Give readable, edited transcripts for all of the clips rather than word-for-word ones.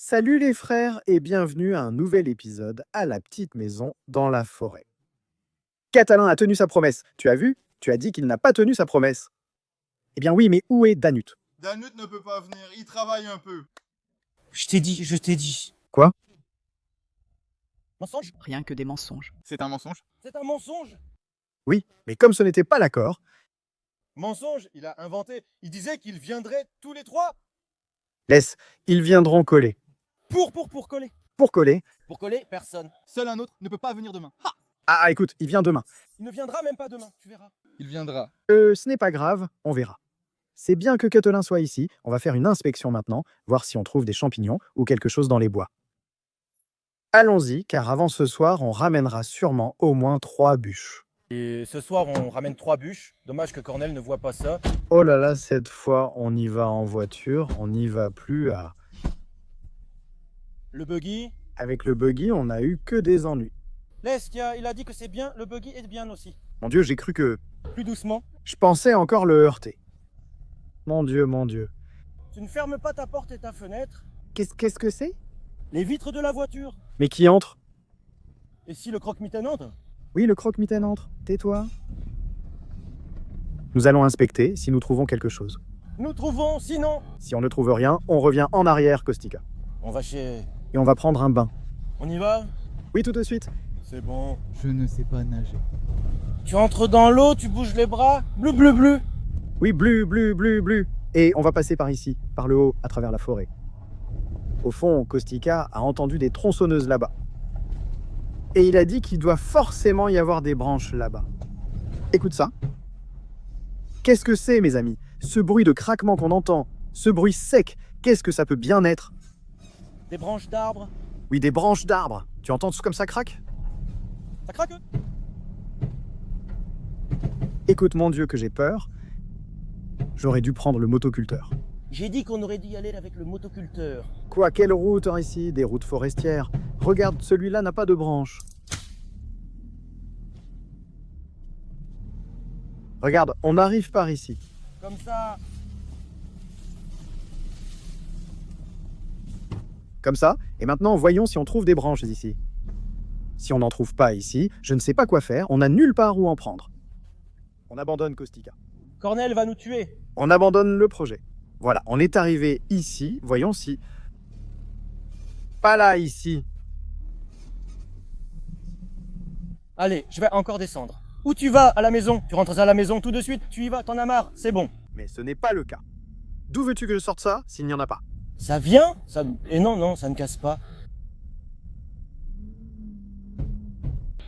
Salut les frères et bienvenue à un nouvel épisode à la petite maison dans la forêt. Catalin a tenu sa promesse. Tu as vu? Tu as dit qu'il n'a pas tenu sa promesse. Eh bien oui, mais où est Danut? Danut ne peut pas venir, il travaille un peu. Je t'ai dit. Quoi? Mensonge? Rien que des mensonges. C'est un mensonge? C'est un mensonge. Oui, mais comme ce n'était pas l'accord, Mensonge, il a inventé. Il disait qu'ils viendraient tous les trois. laisse, ils viendront coller. Pour coller. Pour coller. Pour coller, personne. Seul un autre ne peut pas venir demain. Ha! Ah, écoute, il vient demain. Il ne viendra même pas demain, tu verras. Il viendra. Ce n'est pas grave, on verra. C'est bien que Catalin soit ici. On va faire une inspection maintenant, voir si on trouve des champignons ou quelque chose dans les bois. Allons-y, car avant ce soir, on ramènera sûrement au moins 3 bûches. Et ce soir, on ramène 3 bûches. Dommage que Cornel ne voit pas ça. Oh là là, cette fois, on y va en voiture, on n'y va plus à... Le buggy. Avec le buggy, on n'a eu que des ennuis. Laisse, il a dit que c'est bien. Le buggy est bien aussi. Mon Dieu, j'ai cru que... Plus doucement. Je pensais encore le heurter. Mon Dieu. Tu ne fermes pas ta porte et ta fenêtre. Qu'est-ce que c'est? Les vitres de la voiture. Mais qui entre? Et si le croque-mitaine entre? Oui, le croque-mitaine entre. Tais-toi. Nous allons inspecter si nous trouvons quelque chose. Nous trouvons, sinon. Si on ne trouve rien, on revient en arrière, Kostika. On va chez... Et on va prendre un bain. On y va? Oui, tout de suite. C'est bon. Je ne sais pas nager. Tu entres dans l'eau, tu bouges les bras. Bleu. Oui, bleu. Et on va passer par ici, par le haut, à travers la forêt. Au fond, Kostika a entendu des tronçonneuses là-bas. Et il a dit qu'il doit forcément y avoir des branches là-bas. Écoute ça. Qu'est-ce que c'est, mes amis? Ce bruit de craquement qu'on entend, ce bruit sec, qu'est-ce que ça peut bien être? Des branches d'arbres. Oui, des branches d'arbres. Tu entends tout comme ça craque? Ça craque? Écoute, mon Dieu, que j'ai peur. J'aurais dû prendre le motoculteur. J'ai dit qu'on aurait dû y aller avec le motoculteur. Quoi, quelle route ici? Des routes forestières. Regarde, celui-là n'a pas de branches. Regarde, on arrive par ici. Comme ça. Comme ça, et maintenant voyons si on trouve des branches ici. Si on n'en trouve pas ici, je ne sais pas quoi faire, on n'a nulle part où en prendre. On abandonne Kostika. Cornel va nous tuer. On abandonne le projet. Voilà, on est arrivé ici, voyons si... Pas là, ici. Allez, je vais encore descendre. Où tu vas? À la maison. Tu rentres à la maison tout de suite. Tu y vas, t'en as marre. C'est bon. Mais ce n'est pas le cas. D'où veux-tu que je sorte ça s'il n'y en a pas? Ça vient ça... Et non, ça ne casse pas.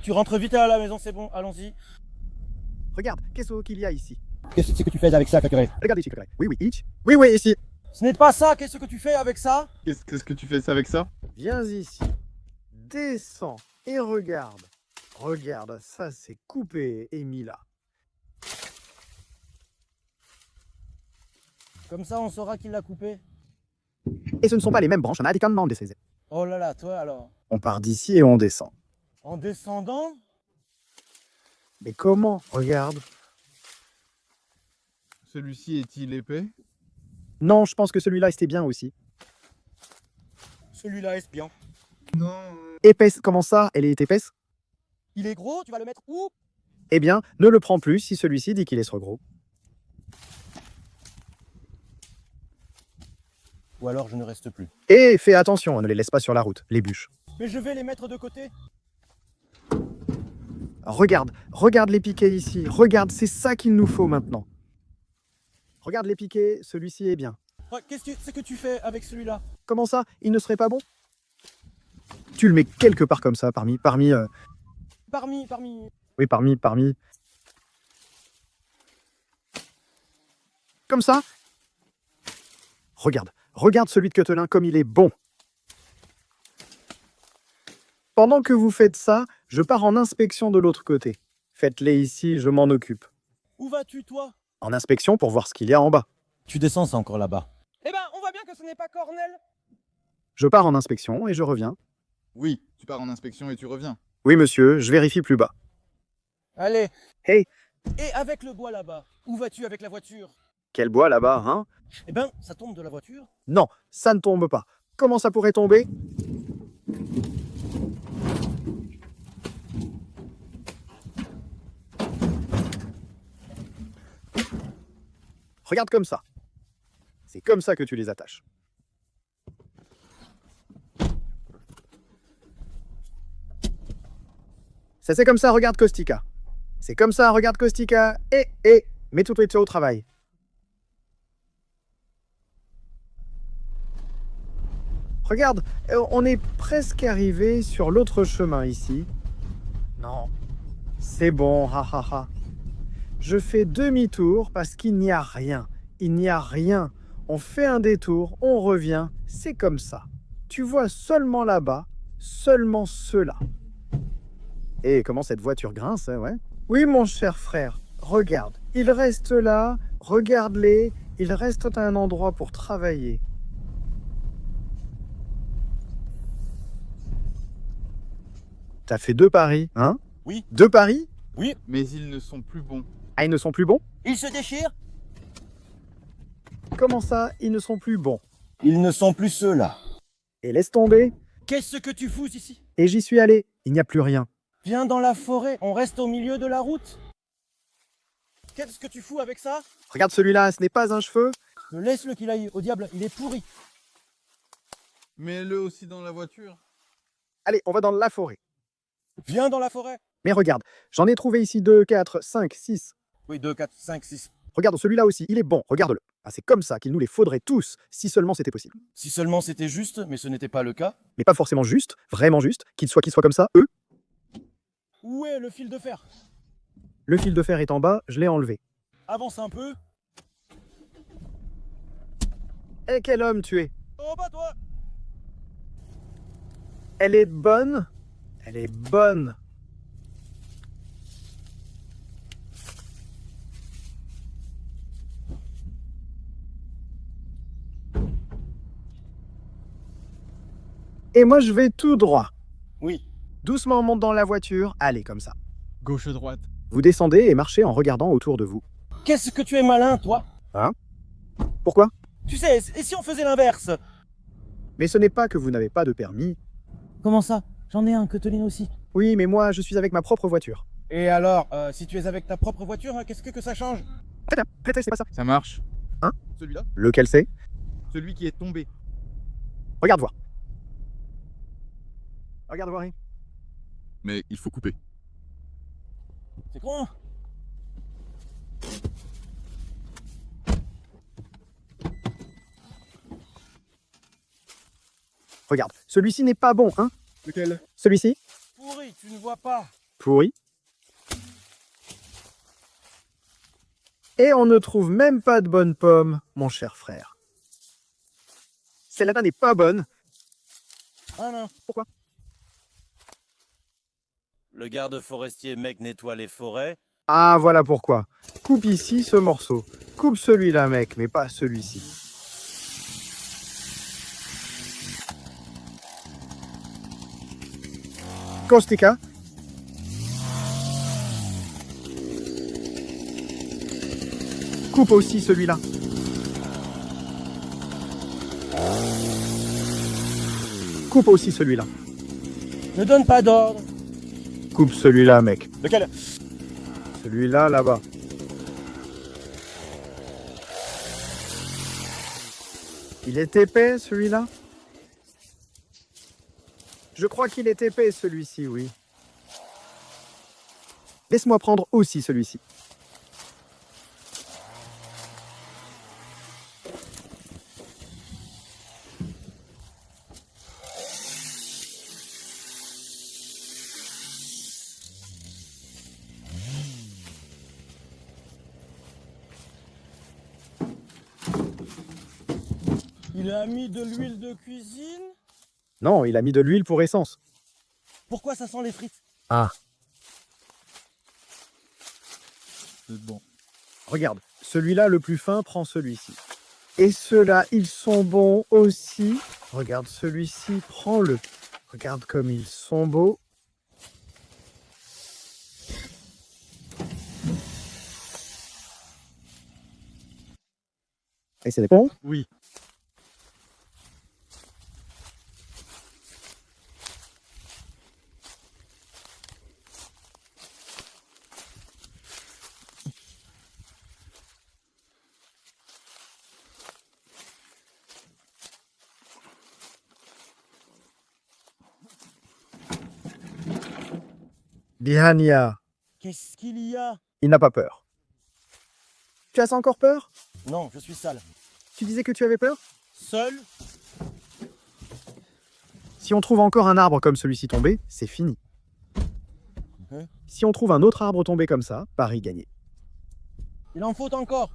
Tu rentres vite à la maison, c'est bon. Allons-y. Regarde, qu'est-ce qu'il y a ici? Qu'est-ce que tu fais avec ça, Kakuré? Regarde ici, Kakare. Oui, ici. Oui, ici. Ce n'est pas ça. Qu'est-ce que tu fais avec ça? Qu'est-ce que tu fais avec ça? Viens ici. Descends et regarde. Regarde, ça c'est coupé et mis là. Comme ça, on saura qui l'a coupé. Et ce ne sont pas les mêmes branches, on a des cannements de ces... Oh là là, toi alors. On part d'ici et on descend. En descendant? Mais comment? Regarde. Celui-ci est-il épais? Non, je pense que celui-là était bien aussi. Celui-là est bien. Non. Épaisse, comment ça? Elle est épaisse? Il est gros, tu vas le mettre où? Eh bien, ne le prends plus si celui-ci dit qu'il est trop gros. Ou alors je ne reste plus. Et fais attention, ne les laisse pas sur la route, les bûches. Mais je vais les mettre de côté. Regarde les piquets ici. Regarde, c'est ça qu'il nous faut maintenant. Regarde les piquets, celui-ci est bien. Qu'est-ce que tu fais avec celui-là? Comment ça? Il ne serait pas bon? Tu le mets quelque part comme ça, parmi... Parmi. Oui, parmi... Comme ça? Regarde celui de Catelin comme il est bon. Pendant que vous faites ça, je pars en inspection de l'autre côté. Faites-les ici, je m'en occupe. Où vas-tu, toi? En inspection pour voir ce qu'il y a en bas. Tu descends, c'est encore là-bas. Eh ben, on voit bien que ce n'est pas Cornel. Je pars en inspection et je reviens. Oui, tu pars en inspection et tu reviens. Oui, monsieur, je vérifie plus bas. Allez. Hey. Et avec le bois là-bas, où vas-tu avec la voiture? Quel bois là-bas, hein? Eh ben, ça tombe de la voiture. Non, ça ne tombe pas. comment ça pourrait tomber? Regarde comme ça. C'est comme ça que tu les attaches. Ça c'est comme ça, regarde Kostika. C'est comme ça, regarde Kostika. Mets tout au travail. Regarde, on est presque arrivé sur l'autre chemin ici. Non, c'est bon, ha ha ha. Je fais demi-tour parce qu'il n'y a rien. Il n'y a rien. On fait un détour, on revient, c'est comme ça. Tu vois seulement là-bas, seulement ceux-là. Et comment cette voiture grince, ouais? Oui, mon cher frère, regarde. Ils restent là, regarde-les, ils restent à un endroit pour travailler. T'as fait 2 paris, hein? Oui. 2 paris? Oui. Mais ils ne sont plus bons. Ah, ils ne sont plus bons? Ils se déchirent? Comment ça, ils ne sont plus bons? Ils ne sont plus ceux-là. Et laisse tomber. Qu'est-ce que tu fous ici? Et j'y suis allé, il n'y a plus rien. Viens dans la forêt, on reste au milieu de la route. Qu'est-ce que tu fous avec ça? Regarde celui-là, ce n'est pas un cheveu. Laisse-le qu'il aille au diable, il est pourri. Mets-le aussi dans la voiture. Allez, on va dans la forêt. Viens dans la forêt. Mais regarde, j'en ai trouvé ici 2, 4, 5, 6. Oui, 2, 4, 5, 6. Regarde celui-là aussi, il est bon, regarde-le. Ah, c'est comme ça qu'il nous les faudrait tous, si seulement c'était possible. Si seulement c'était juste, mais ce n'était pas le cas. Mais pas forcément juste, vraiment juste, qu'ils soient comme ça, eux. Où est le fil de fer? Le fil de fer est en bas, je l'ai enlevé. Avance un peu. Et quel homme tu es? Oh bah toi! Elle est bonne? Elle est bonne. Et moi je vais tout droit. Oui. Doucement on monte dans la voiture, allez comme ça. Gauche-droite. Vous descendez et marchez en regardant autour de vous. Qu'est-ce que tu es malin, toi? Pourquoi? Tu sais, et si on faisait l'inverse? Mais ce n'est pas que vous n'avez pas de permis. Comment ça? J'en ai un, Coteline aussi. Oui, mais moi je suis avec ma propre voiture. Et alors, si tu es avec ta propre voiture, qu'est-ce que ça change? Arrête, c'est pas ça. Ça marche. Hein? Celui-là? Lequel c'est? Celui qui est tombé. Regarde voir. Regarde voir. Mais il faut couper. C'est con, hein? Regarde, celui-ci n'est pas bon, hein? Lequel? Celui-ci? Pourri, tu ne vois pas. Pourri. Et on ne trouve même pas de bonnes pommes, mon cher frère. Celle-là n'est pas bonne. Ah non. Pourquoi? Le garde forestier mec nettoie les forêts. Ah, voilà pourquoi. Coupe ici ce morceau. Coupe celui-là, mec, mais pas celui-ci. Kostika. Coupe aussi celui-là. Coupe aussi celui-là. Ne donne pas d'ordre. Coupe celui-là, mec. Lequel? Celui-là, là-bas. Il est épais, celui-là? Je crois qu'il est épais, celui-ci, oui. Laisse-moi prendre aussi celui-ci. Il a mis de l'huile de cuisine? Non, il a mis de l'huile pour essence. Pourquoi ça sent les frites? Ah, C'est bon. regarde, celui-là, le plus fin, prend celui-ci. Et ceux-là, ils sont bons aussi. Regarde celui-ci, prends-le. Regarde comme ils sont beaux. Et c'est bon? Oui. Bihania. Qu'est-ce qu'il y a? Il n'a pas peur. Tu as encore peur? Non, je suis sale. Tu disais que tu avais peur? Seul? Si on trouve encore un arbre comme celui-ci tombé, c'est fini. Hein? Si on trouve un autre arbre tombé comme ça, pari gagné. Il en faut encore.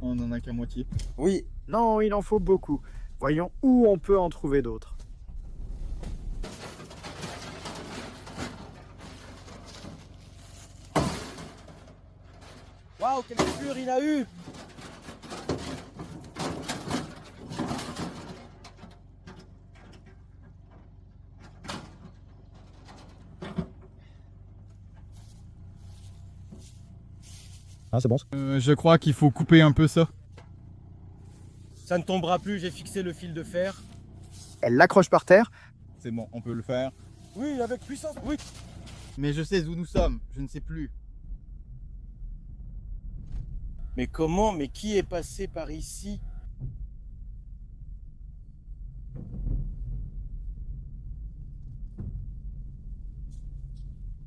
On en a qu'à moitié. Oui. Non, il en faut beaucoup. Voyons où on peut en trouver d'autres. Waouh, quelle coupure il a eu! Ah, c'est bon. Je crois qu'il faut couper un peu ça. Ça ne tombera plus, j'ai fixé le fil de fer. Elle l'accroche par terre. C'est bon, on peut le faire. Oui, avec puissance, oui. Mais je sais où nous sommes, je ne sais plus. Mais comment? Mais qui est passé par ici?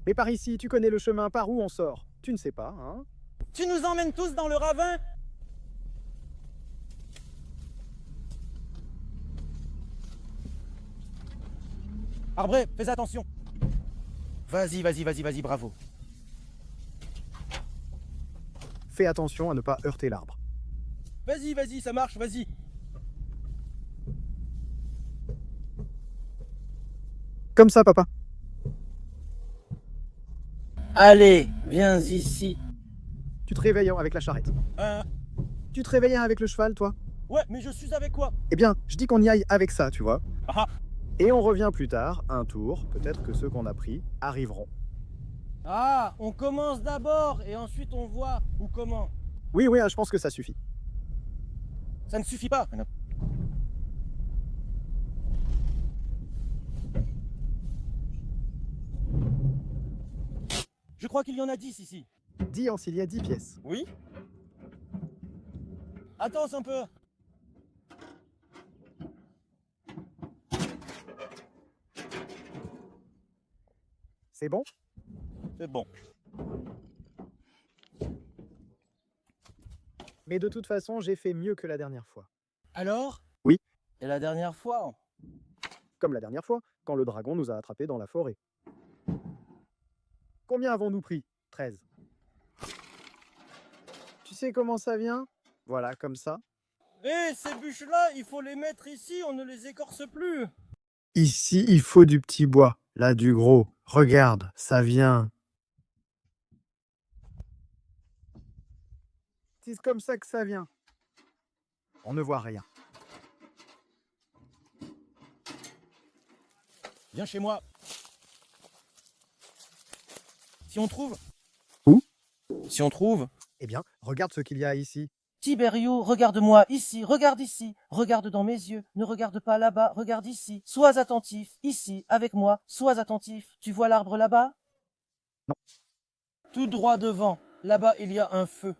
Mais par ici, tu connais le chemin, par où on sort? Tu ne sais pas, hein? Tu nous emmènes tous dans le ravin? Arbré, fais attention. Vas-y, bravo. Fais attention à ne pas heurter l'arbre. Vas-y, ça marche, vas-y. Comme ça, papa. Allez, viens ici. Tu te réveilles avec la charrette. Tu te réveilles avec le cheval, toi? Ouais, mais je suis avec quoi? Eh bien, je dis qu'on y aille avec ça, tu vois. Ah Et on revient plus tard, un tour. Peut-être que ceux qu'on a pris arriveront. Ah, on commence d'abord et ensuite on voit. Ou comment? Oui, je pense que ça suffit. Ça ne suffit pas. Je crois qu'il y en a 10 ici. 10 ans s'il y a 10 pièces. Oui? Attends un peu. C'est bon? C'est bon. Mais de toute façon, j'ai fait mieux que la dernière fois. Alors? Oui. Et la dernière fois? Comme la dernière fois, quand le dragon nous a attrapés dans la forêt. Combien avons-nous pris? 13. Tu sais comment ça vient? Voilà, comme ça. Eh, ces bûches-là, il faut les mettre ici, on ne les écorce plus. Ici, il faut du petit bois. Là, du gros. Regarde, ça vient. C'est comme ça que ça vient. On ne voit rien. Viens chez moi. Si on trouve... Où? Si on trouve... Eh bien, regarde ce qu'il y a ici. Tibério, regarde-moi ici, regarde dans mes yeux, ne regarde pas là-bas, regarde ici, sois attentif, ici, avec moi, sois attentif. Tu vois l'arbre là-bas? Non. Tout droit devant, là-bas il y a un feu.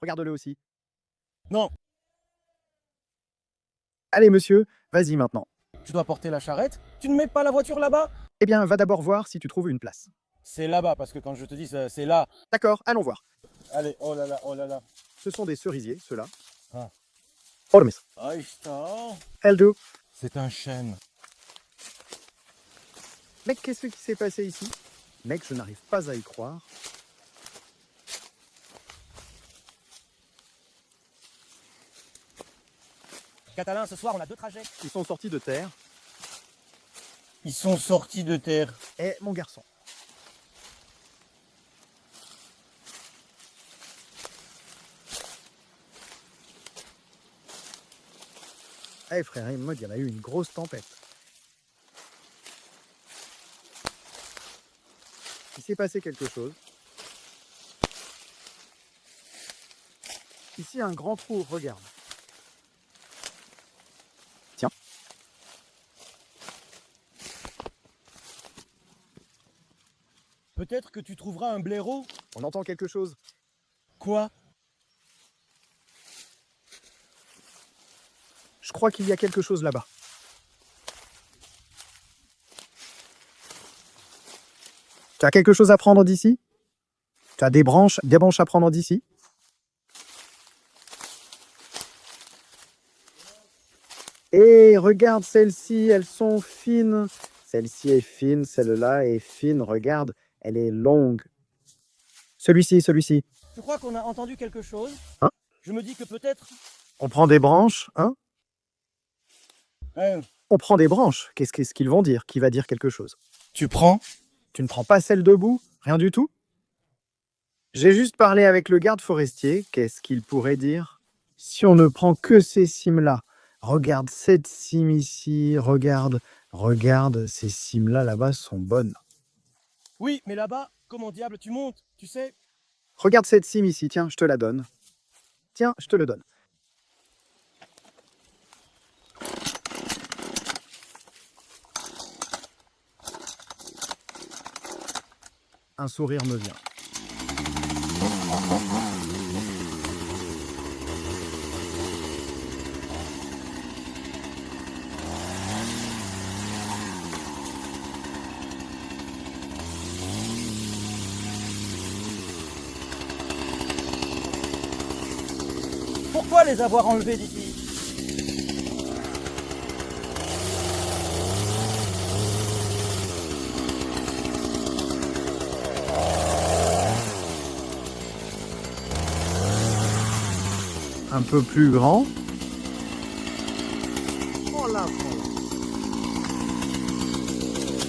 Regarde-le aussi. Non, Allez, monsieur, vas-y maintenant. tu dois porter la charrette. Tu ne mets pas la voiture là-bas? Eh bien, va d'abord voir si tu trouves une place. C'est là-bas, parce que quand je te dis c'est là. D'accord, allons voir. Allez, oh là là. Ce sont des cerisiers, ceux-là. Ah. Oh, le miss. Ahí está. Eldo. C'est un chêne. Mec, qu'est-ce qui s'est passé ici? Mec, je n'arrive pas à y croire. Catalin, ce soir on a 2 trajets. Ils sont sortis de terre. Ils sont sortis de terre. Eh, mon garçon. Eh frère, il y en a eu une grosse tempête. Il s'est passé quelque chose. Ici, un grand trou, regarde. Tiens. Peut-être que tu trouveras un blaireau. On entend quelque chose. Quoi? Je crois qu'il y a quelque chose là-bas. Tu as quelque chose à prendre d'ici? Tu as des branches à prendre d'ici? Et regarde celles-ci, elles sont fines. Celle-ci est fine, celle-là est fine. Regarde, elle est longue. Celui-ci. Je crois qu'on a entendu quelque chose. Hein? Je me dis que peut-être... On prend des branches, hein? Ouais. On prend des branches. Qu'est-ce qu'ils vont dire? Qui va dire quelque chose? Tu prends? Tu ne prends pas celle debout? Rien du tout? J'ai juste parlé avec le garde forestier. Qu'est-ce qu'il pourrait dire? Si on ne prend que ces cimes-là. Regarde cette cime ici. Regarde, ces cimes-là, là-bas, sont bonnes. Oui, mais là-bas, comment diable tu montes? Tu sais... Regarde cette cime ici. Tiens, je te la donne. Tiens, je te le donne. Un sourire me vient. Pourquoi les avoir enlevés d'ici? Un peu plus grand. Oh là,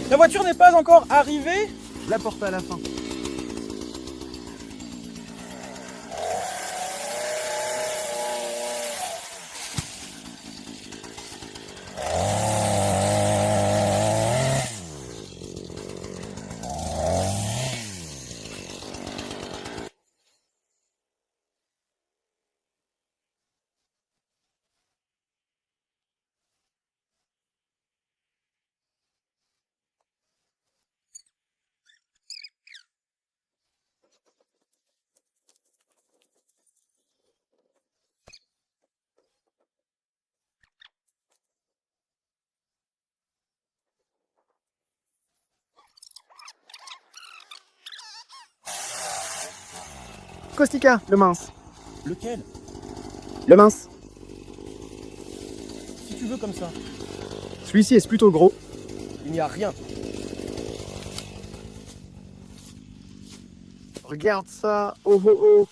La voiture n'est pas encore arrivée? je la porte à la fin. Kostika, le mince. Lequel? Le mince. Si tu veux comme ça. Celui-ci est plutôt gros. Il n'y a rien. Regarde ça. Oh oh oh.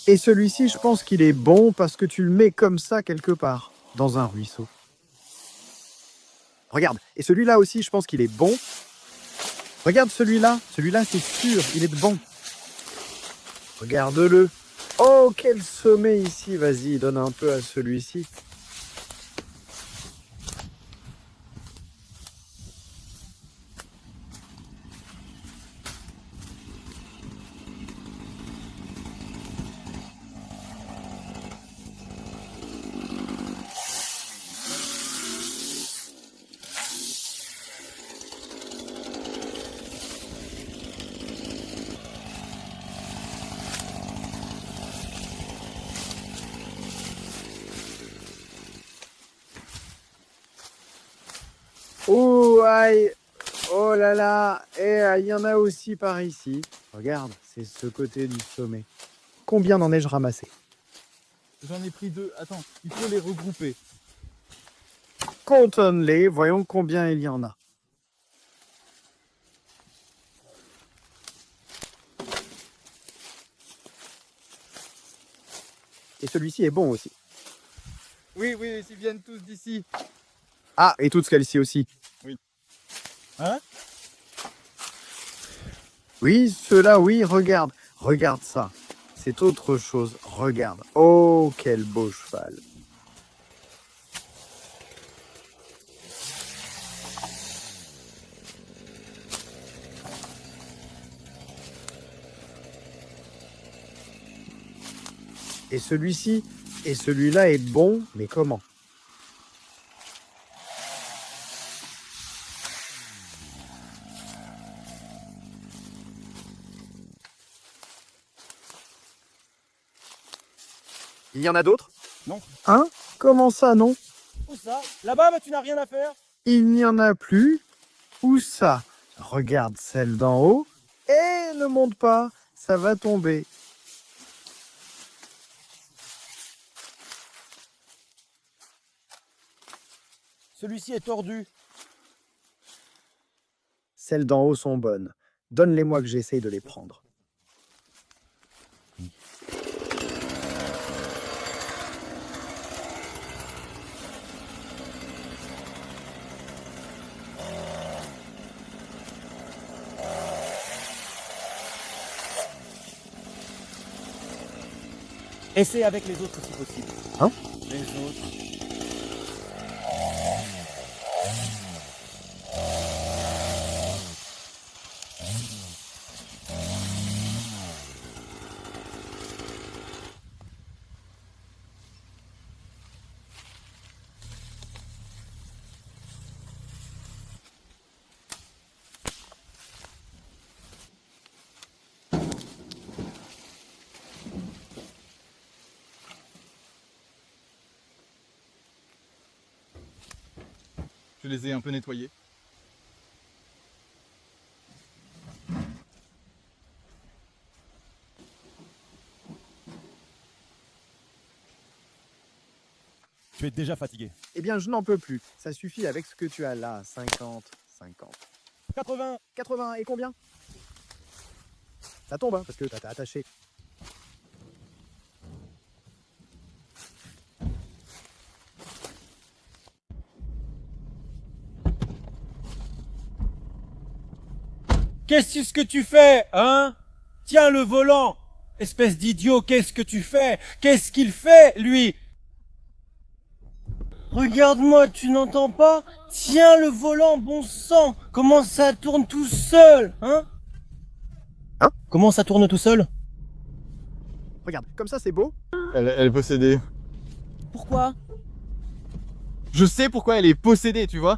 Et celui-ci, je pense qu'il est bon parce que tu le mets comme ça quelque part, dans un ruisseau. Regarde. Et celui-là aussi, je pense qu'il est bon. Regarde celui-là. Celui-là, c'est sûr, il est bon. Regarde-le. Oh, quel sommet ici. Vas-y, donne un peu à celui-ci. Oh, aïe. Oh là là. Et il y en a aussi par ici. Regarde, c'est ce côté du sommet. Combien d'en ai-je ramassé? J'en ai pris 2. Attends, il faut les regrouper. Comptons-les, voyons combien il y en a. Et celui-ci est bon aussi. Oui, ils viennent tous d'ici. Ah, et toutes celles-ci aussi. Hein? Oui, ceux-là, oui, regarde. Regarde ça. C'est autre chose. Regarde. Oh, quel beau cheval. Et celui-ci, et celui-là est bon, mais comment? Il y en a d'autres? Non. Hein? Comment ça, non? Où ça? Là-bas, mais tu n'as rien à faire? Il n'y en a plus. Où ça? Regarde celle d'en haut. Et ne monte pas, ça va tomber. Celui-ci est tordu. Celles d'en haut sont bonnes. Donne-les-moi que j'essaye de les prendre. Essaie avec les autres si possible. Hein? Les autres. Je les ai un peu nettoyés. Tu es déjà fatigué. Eh bien, je n'en peux plus. Ça suffit avec ce que tu as là. 50, 50. 80. 80 et combien? Ça tombe, hein, parce que t'as attaché. Qu'est-ce que tu fais, hein? Tiens le volant! Espèce d'idiot, qu'est-ce que tu fais? Qu'est-ce qu'il fait, lui? Regarde-moi, tu n'entends pas? Tiens le volant, bon sang! Comment ça tourne tout seul, hein? Hein? Comment ça tourne tout seul? Regarde, comme ça c'est beau. Elle est possédée. Pourquoi? Je sais pourquoi elle est possédée, tu vois.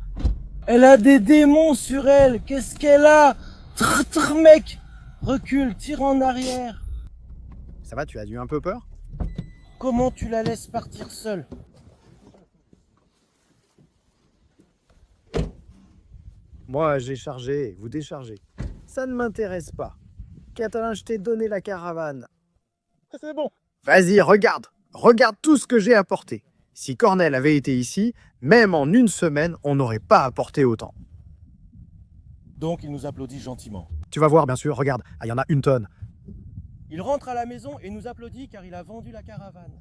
Elle a des démons sur elle. Qu'est-ce qu'elle a? Trrr, mec! Recule, tire en arrière. Ça va, tu as eu un peu peur? Comment tu la laisses partir seule? Moi, j'ai chargé, vous déchargez. Ça ne m'intéresse pas. Catalin, je t'ai donné la caravane. C'est bon. Vas-y, regarde. Regarde tout ce que j'ai apporté. Si Cornel avait été ici, même en une semaine, on n'aurait pas apporté autant. Donc il nous applaudit gentiment. Tu vas voir, bien sûr, regarde. Ah, il y en a une tonne. Il rentre à la maison et nous applaudit car il a vendu la caravane.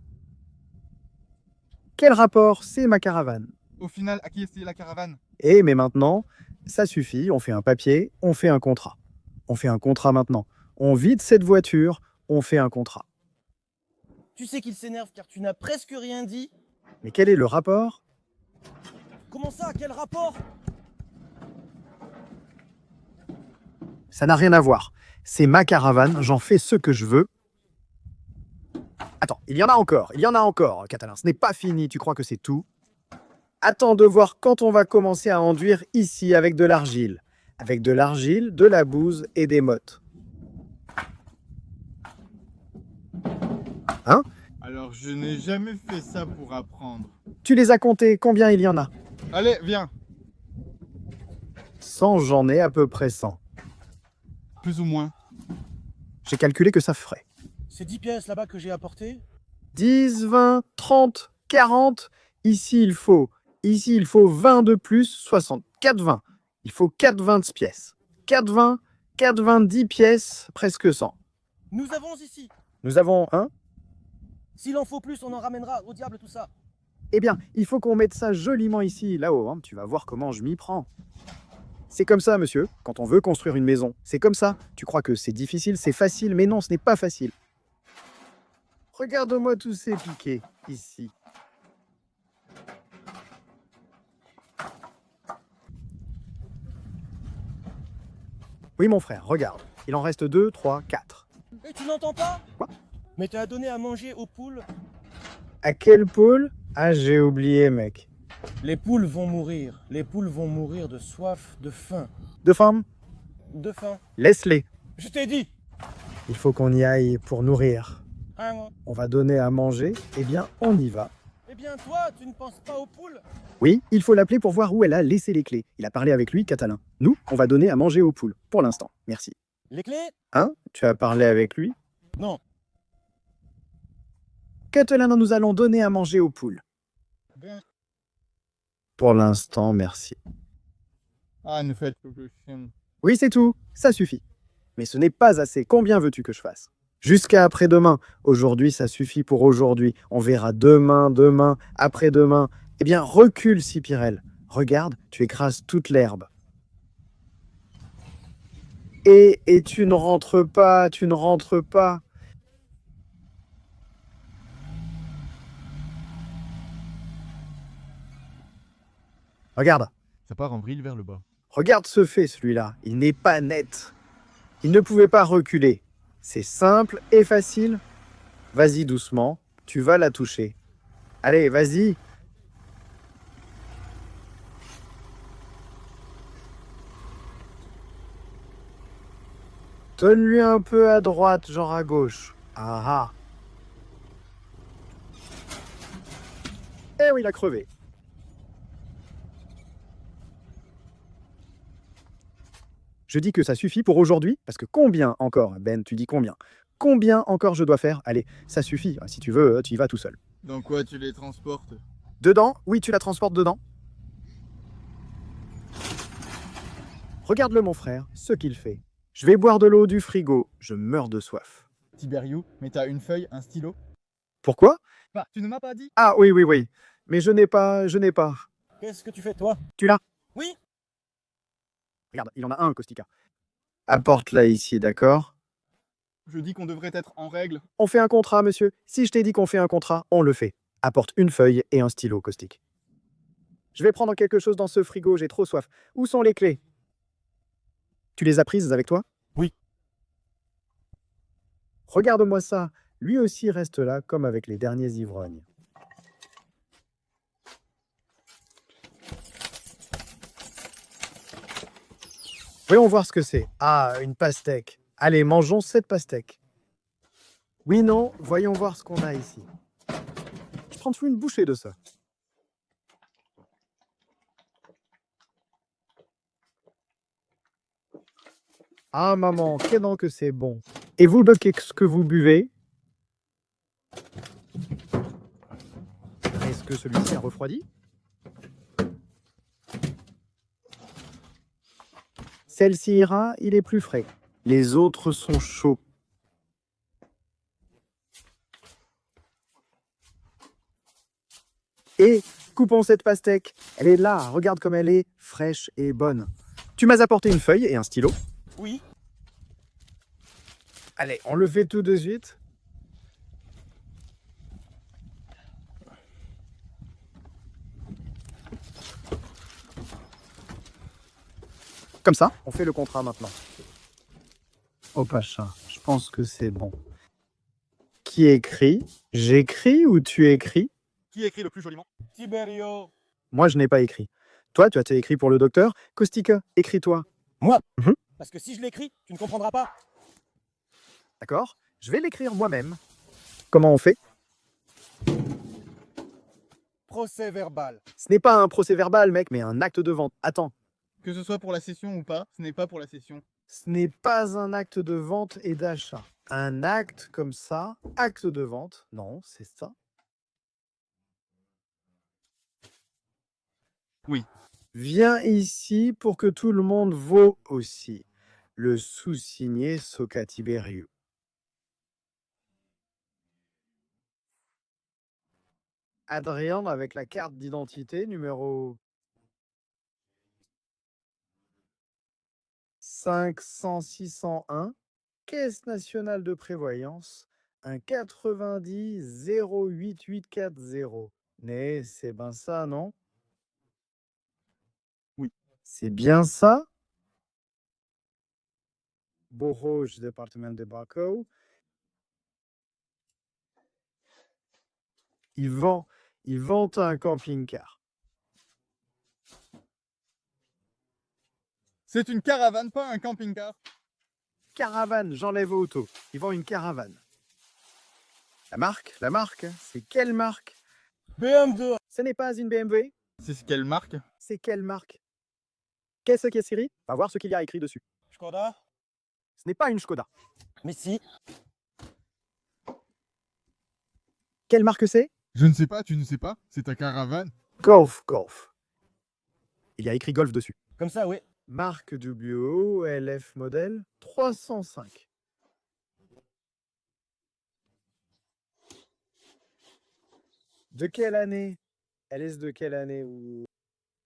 Quel rapport? C'est ma caravane. Au final, à qui est la caravane? Eh, mais maintenant, ça suffit. On fait un papier, on fait un contrat. On fait un contrat maintenant. On vide cette voiture, on fait un contrat. Tu sais qu'il s'énerve car tu n'as presque rien dit. Mais quel est le rapport? Comment ça? Quel rapport? Ça n'a rien à voir. C'est ma caravane, j'en fais ce que je veux. Attends, il y en a encore, Catalin. Ce n'est pas fini, tu crois que c'est tout? Attends de voir quand on va commencer à enduire ici avec de l'argile. Avec de l'argile, de la bouse et des mottes. Hein? Alors, je n'ai jamais fait ça pour apprendre. Tu les as comptés, combien il y en a? Allez, viens. 100, j'en ai à peu près 100. Plus ou moins. J'ai calculé que ça ferait. C'est 10 pièces là-bas que j'ai apportées. 10, 20, 30, 40. Ici, il faut 20 de plus, 60. 4 20. Il faut 4 20 pièces. 4 20, 4 20, 10 pièces, presque 100. Nous avons ici. Nous avons un. S'il en faut plus, on en ramènera. Au diable tout ça. Eh bien, il faut qu'on mette ça joliment ici, là-haut. Hein. Tu vas voir comment je m'y prends. C'est comme ça, monsieur, quand on veut construire une maison. C'est comme ça. Tu crois que c'est difficile, c'est facile, mais non, ce n'est pas facile. Regarde-moi tous ces piquets, ici. Oui, mon frère, regarde. Il en reste 2, 3, 4. Et tu n'entends pas? Quoi? Mais tu as donné à manger aux poules. À quelle poule? Ah, j'ai oublié, mec. Les poules vont mourir. Les poules vont mourir de soif, de faim. De faim? De faim. Laisse-les. Je t'ai dit. Il faut qu'on y aille pour nourrir. Hein, On va donner à manger. Eh bien, on y va. eh bien toi, tu ne penses pas aux poules? Oui, il faut l'appeler pour voir où elle a laissé les clés. Il a parlé avec lui, Catalin. Nous, on va donner à manger aux poules. Pour l'instant, merci. Les clés? Hein? Tu as parlé avec lui? Non. Catalin, nous allons donner à manger aux poules. Bien. Pour l'instant, merci. Ah, ne faites que je chienne. Oui, c'est tout. Ça suffit. Mais ce n'est pas assez. Combien veux-tu que je fasse? Jusqu'à après-demain. Aujourd'hui, ça suffit pour aujourd'hui. On verra demain, demain, après-demain. Eh bien, recule, Cipirel. Regarde, tu écrases toute l'herbe. Et tu ne rentres pas, tu ne rentres pas. Regarde, Ça part en vrille vers le bas. regarde ce fait, celui-là. Il n'est pas net. Il ne pouvait pas reculer. C'est simple et facile. Vas-y doucement, tu vas la toucher. Allez, vas-y. Donne-lui un peu à droite, genre à gauche. Ah ah. Eh oui, il a crevé. Je dis que ça suffit pour aujourd'hui, parce que combien encore, Ben, tu dis combien? Combien encore je dois faire? Allez, ça suffit. Si tu veux, tu y vas tout seul. Dans quoi tu les transportes? Dedans? Oui, tu la transportes dedans. Regarde-le, mon frère, ce qu'il fait. Je vais boire de l'eau du frigo. Je meurs de soif. Tiberiu, mais t'as une feuille, un stylo? Pourquoi? Bah, tu ne m'as pas dit? Ah oui, oui, oui. Mais je n'ai pas. Qu'est-ce que tu fais toi? Tu l'as? Oui. Regarde, il en a un, Kostika. Apporte-la ici, d'accord? Je dis qu'on devrait être en règle. On fait un contrat, monsieur. Si je t'ai dit qu'on fait un contrat, on le fait. Apporte une feuille et un stylo, Caustique. Je vais prendre quelque chose dans ce frigo, j'ai trop soif. Où sont les clés? Tu les as prises avec toi? Oui. Regarde-moi ça. Lui aussi reste là, comme avec les derniers ivrognes. Voyons voir ce que c'est. Ah, une pastèque. Allez, mangeons cette pastèque. Oui, non, voyons voir ce qu'on a ici. Je prends une bouchée de ça. Ah, maman, qu'est-ce que c'est bon. Et vous, qu'est-ce que vous buvez? Est-ce que celui-ci a refroidi? Celle-ci ira, il est plus frais. Les autres sont chauds. Et coupons cette pastèque. Elle est là, regarde comme elle est fraîche et bonne. Tu m'as apporté une feuille et un stylo. Oui. Allez, on le fait tout de suite. Comme ça, on fait le contrat maintenant. Oh Pacha, je pense que c'est bon. Qui écrit? J'écris ou tu écris? Qui écrit le plus joliment? Tiberio. Moi, je n'ai pas écrit. Toi, tu as écrit pour le docteur. Kostika, écris-toi. Moi? Mhm. Parce que si je l'écris, tu ne comprendras pas. D'accord? Je vais l'écrire moi-même. Comment on fait? Procès verbal. Ce n'est pas un procès-verbal, mec, mais un acte de vente. Attends, Que ce soit pour la session ou pas, ce n'est pas pour la session. ce n'est pas un acte de vente et d'achat. Un acte comme ça, acte de vente, non, c'est ça. Oui. Viens ici pour que tout le monde vote aussi. Le sous-signé Soka Tiberiu. Adrien avec la carte d'identité numéro 500-601, Caisse nationale de prévoyance, un 90 08840. Mais c'est bien ça, non? Oui. C'est bien ça? Borouge, département de Bakou. Il vend un camping-car. C'est une caravane, pas un camping-car. Caravane, j'enlève auto. Il vend une caravane. La marque, c'est quelle marque? BMW. Ce n'est pas une BMW. C'est quelle marque? C'est quelle marque? Qu'est-ce qui est Siri? Va voir ce qu'il y a écrit dessus. Skoda? Ce n'est pas une Skoda. Mais si. Quelle marque c'est? Je ne sais pas, tu ne sais pas? C'est ta caravane? Golf, Golf. Il y a écrit Golf dessus. Comme ça, oui. Marque WO, LF modèle 305. De quelle année? Elle est de quelle année ou...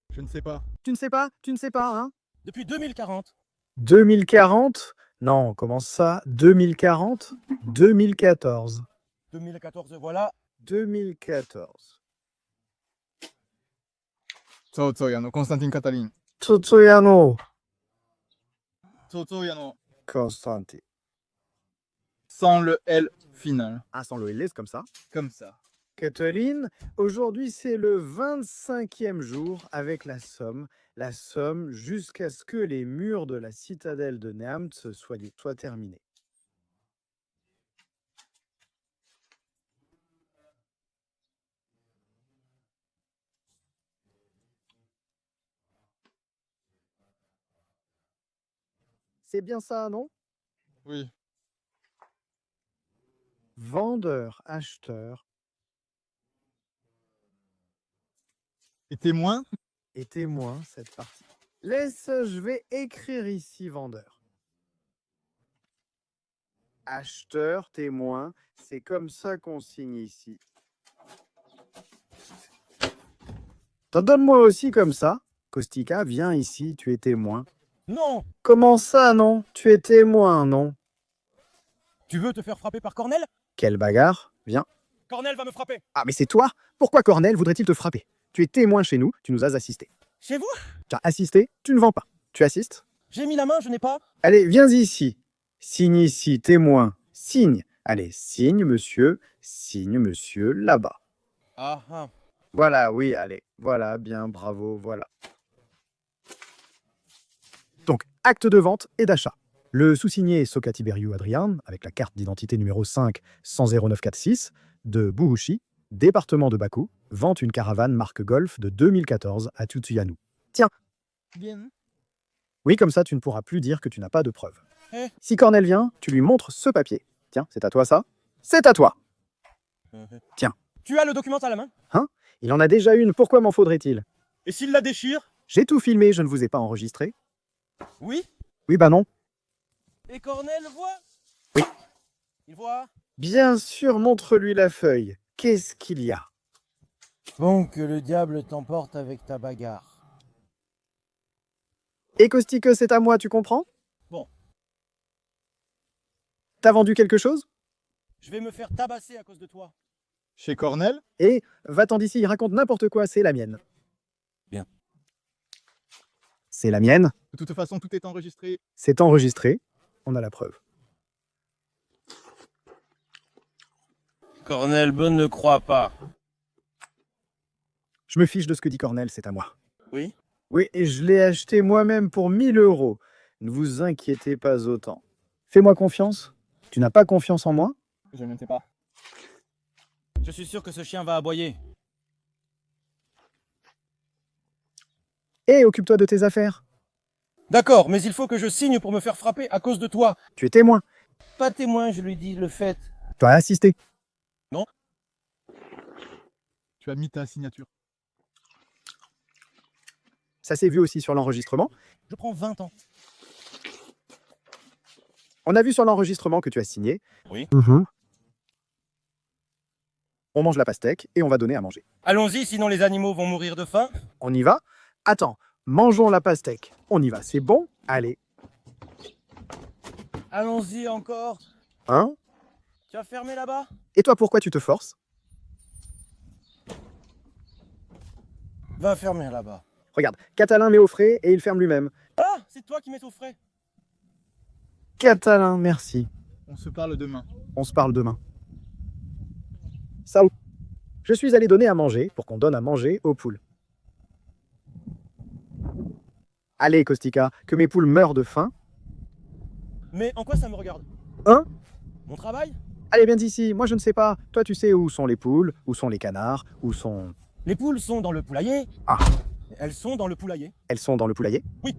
Je ne sais pas. Tu ne sais pas? Tu ne sais pas, hein? Depuis 2040. 2040? Non, comment ça? 2040? 2014. 2014, voilà. 2014. Tsoutsouyano, Constantine Cataline. Tsutsuyano. Tsoutsouyano. Constantine. Sans le L final. Ah, sans le LS comme ça. Comme ça. Catherine, aujourd'hui c'est le 25e jour avec la somme jusqu'à ce que les murs de la citadelle de Neamt soient terminés. C'est bien ça, non? Oui. Vendeur, acheteur Et témoin? et témoin, cette partie. Je vais écrire ici vendeur. Acheteur, témoin, c'est comme ça qu'on signe ici. T'en donnes-moi aussi comme ça. Kostika, viens ici, tu es témoin. Non. Comment ça, non? Tu es témoin, non? Tu veux te faire frapper par Cornel? Quelle bagarre? Viens. Cornel va me frapper. Ah, mais c'est toi? Pourquoi Cornel voudrait-il te frapper? Tu es témoin chez nous, tu nous as assisté. Chez vous? Tu as assisté, tu ne vends pas. Tu assistes? J'ai mis la main, je n'ai pas. Allez, viens ici. Signe ici, témoin. Signe. Allez, signe, monsieur, là-bas. Ah, ah. Voilà, oui, allez. Voilà, bien, bravo, voilà. Donc, acte de vente et d'achat. Le sous-signé Soka Tiberiu Adrian, avec la carte d'identité numéro 5 10946 de Buhushi, département de Bakou, vend une caravane marque Golf de 2014 à Tutsuyanu. Tiens. Bien. Oui, comme ça, tu ne pourras plus dire que tu n'as pas de preuves. Eh. Si Cornel vient, tu lui montres ce papier. Tiens, c'est à toi ça? C'est à toi. Tiens. Tu as le document à la main? Il en a déjà une, pourquoi m'en faudrait-il? Et s'il la déchire? J'ai tout filmé, je ne vous ai pas enregistré. Oui. Oui, bah non. Et Cornel voit? Oui. Il voit? Bien sûr, montre-lui la feuille. Qu'est-ce qu'il y a? Bon, que le diable t'emporte avec ta bagarre. Et Kostikos, c'est à moi, tu comprends? Bon. T'as vendu quelque chose? Je vais me faire tabasser à cause de toi. Chez Cornel? Et va-t'en d'ici, il raconte n'importe quoi, c'est la mienne. Bien. C'est la mienne, De toute façon, tout est enregistré. c'est enregistré, on a la preuve. Cornel Bonne ne croit pas. Je me fiche de ce que dit Cornel, c'est à moi. Oui. Oui, et je l'ai acheté moi-même pour 1000 €. Ne vous inquiétez pas autant. Fais-moi confiance. Tu n'as pas confiance en moi? Je ne sais pas. Je suis sûr que ce chien va aboyer. Et occupe-toi de tes affaires. D'accord, mais il faut que je signe pour me faire frapper à cause de toi. Tu es témoin. Pas témoin, je lui dis le fait. Tu as assisté. Tu as mis ta signature. Ça s'est vu aussi sur l'enregistrement. Je prends 20 ans. On a vu sur l'enregistrement que tu as signé. Oui. On mange la pastèque et on va donner à manger. Allons-y, sinon les animaux vont mourir de faim. On y va? Attends, mangeons la pastèque. On y va, c'est bon? Allez. Allons-y encore. Hein? Tu as fermé là-bas? Et toi, pourquoi tu te forces? Va fermer là-bas. Regarde, Catalin met au frais et il ferme lui-même. Ah, c'est toi qui mets au frais. Catalin, merci. On se parle demain. On se parle demain. Salut. Je suis allé donner à manger pour qu'on donne à manger aux poules. Allez, Kostika, que mes poules meurent de faim. Mais en quoi ça me regarde? Hein? Mon travail? Allez, viens ici, moi je ne sais pas. Toi, tu sais où sont les poules, où sont les canards, où sont... Les poules sont dans le poulailler. Ah. Elles sont dans le poulailler. Elles sont dans le poulailler? Oui.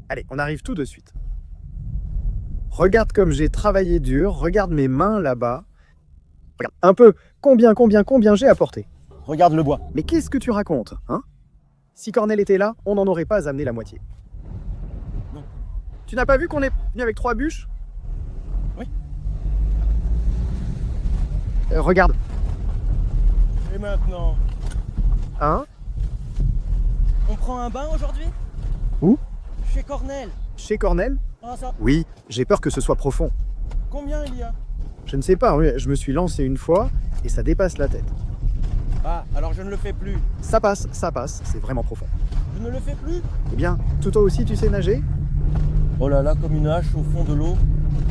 Allez, on arrive tout de suite. Regarde comme j'ai travaillé dur, regarde mes mains là-bas. Regarde, un peu, combien j'ai apporté. Regarde le bois. Mais qu'est-ce que tu racontes, hein? Si Cornel était là, on n'en aurait pas amené la moitié. Non. Tu n'as pas vu qu'on est venu avec 3 bûches? Oui. Regarde. Et maintenant, Hein? on prend un bain aujourd'hui? Où? Chez Cornel. Chez Cornel? Ah ça. Oui, j'ai peur que ce soit profond. Combien il y a? Je ne sais pas, oui, je me suis lancé une fois et ça dépasse la tête. Ah, alors je ne le fais plus. Ça passe, c'est vraiment profond. Je ne le fais plus? Eh bien, toi aussi tu sais nager? Oh là là, comme une hache au fond de l'eau.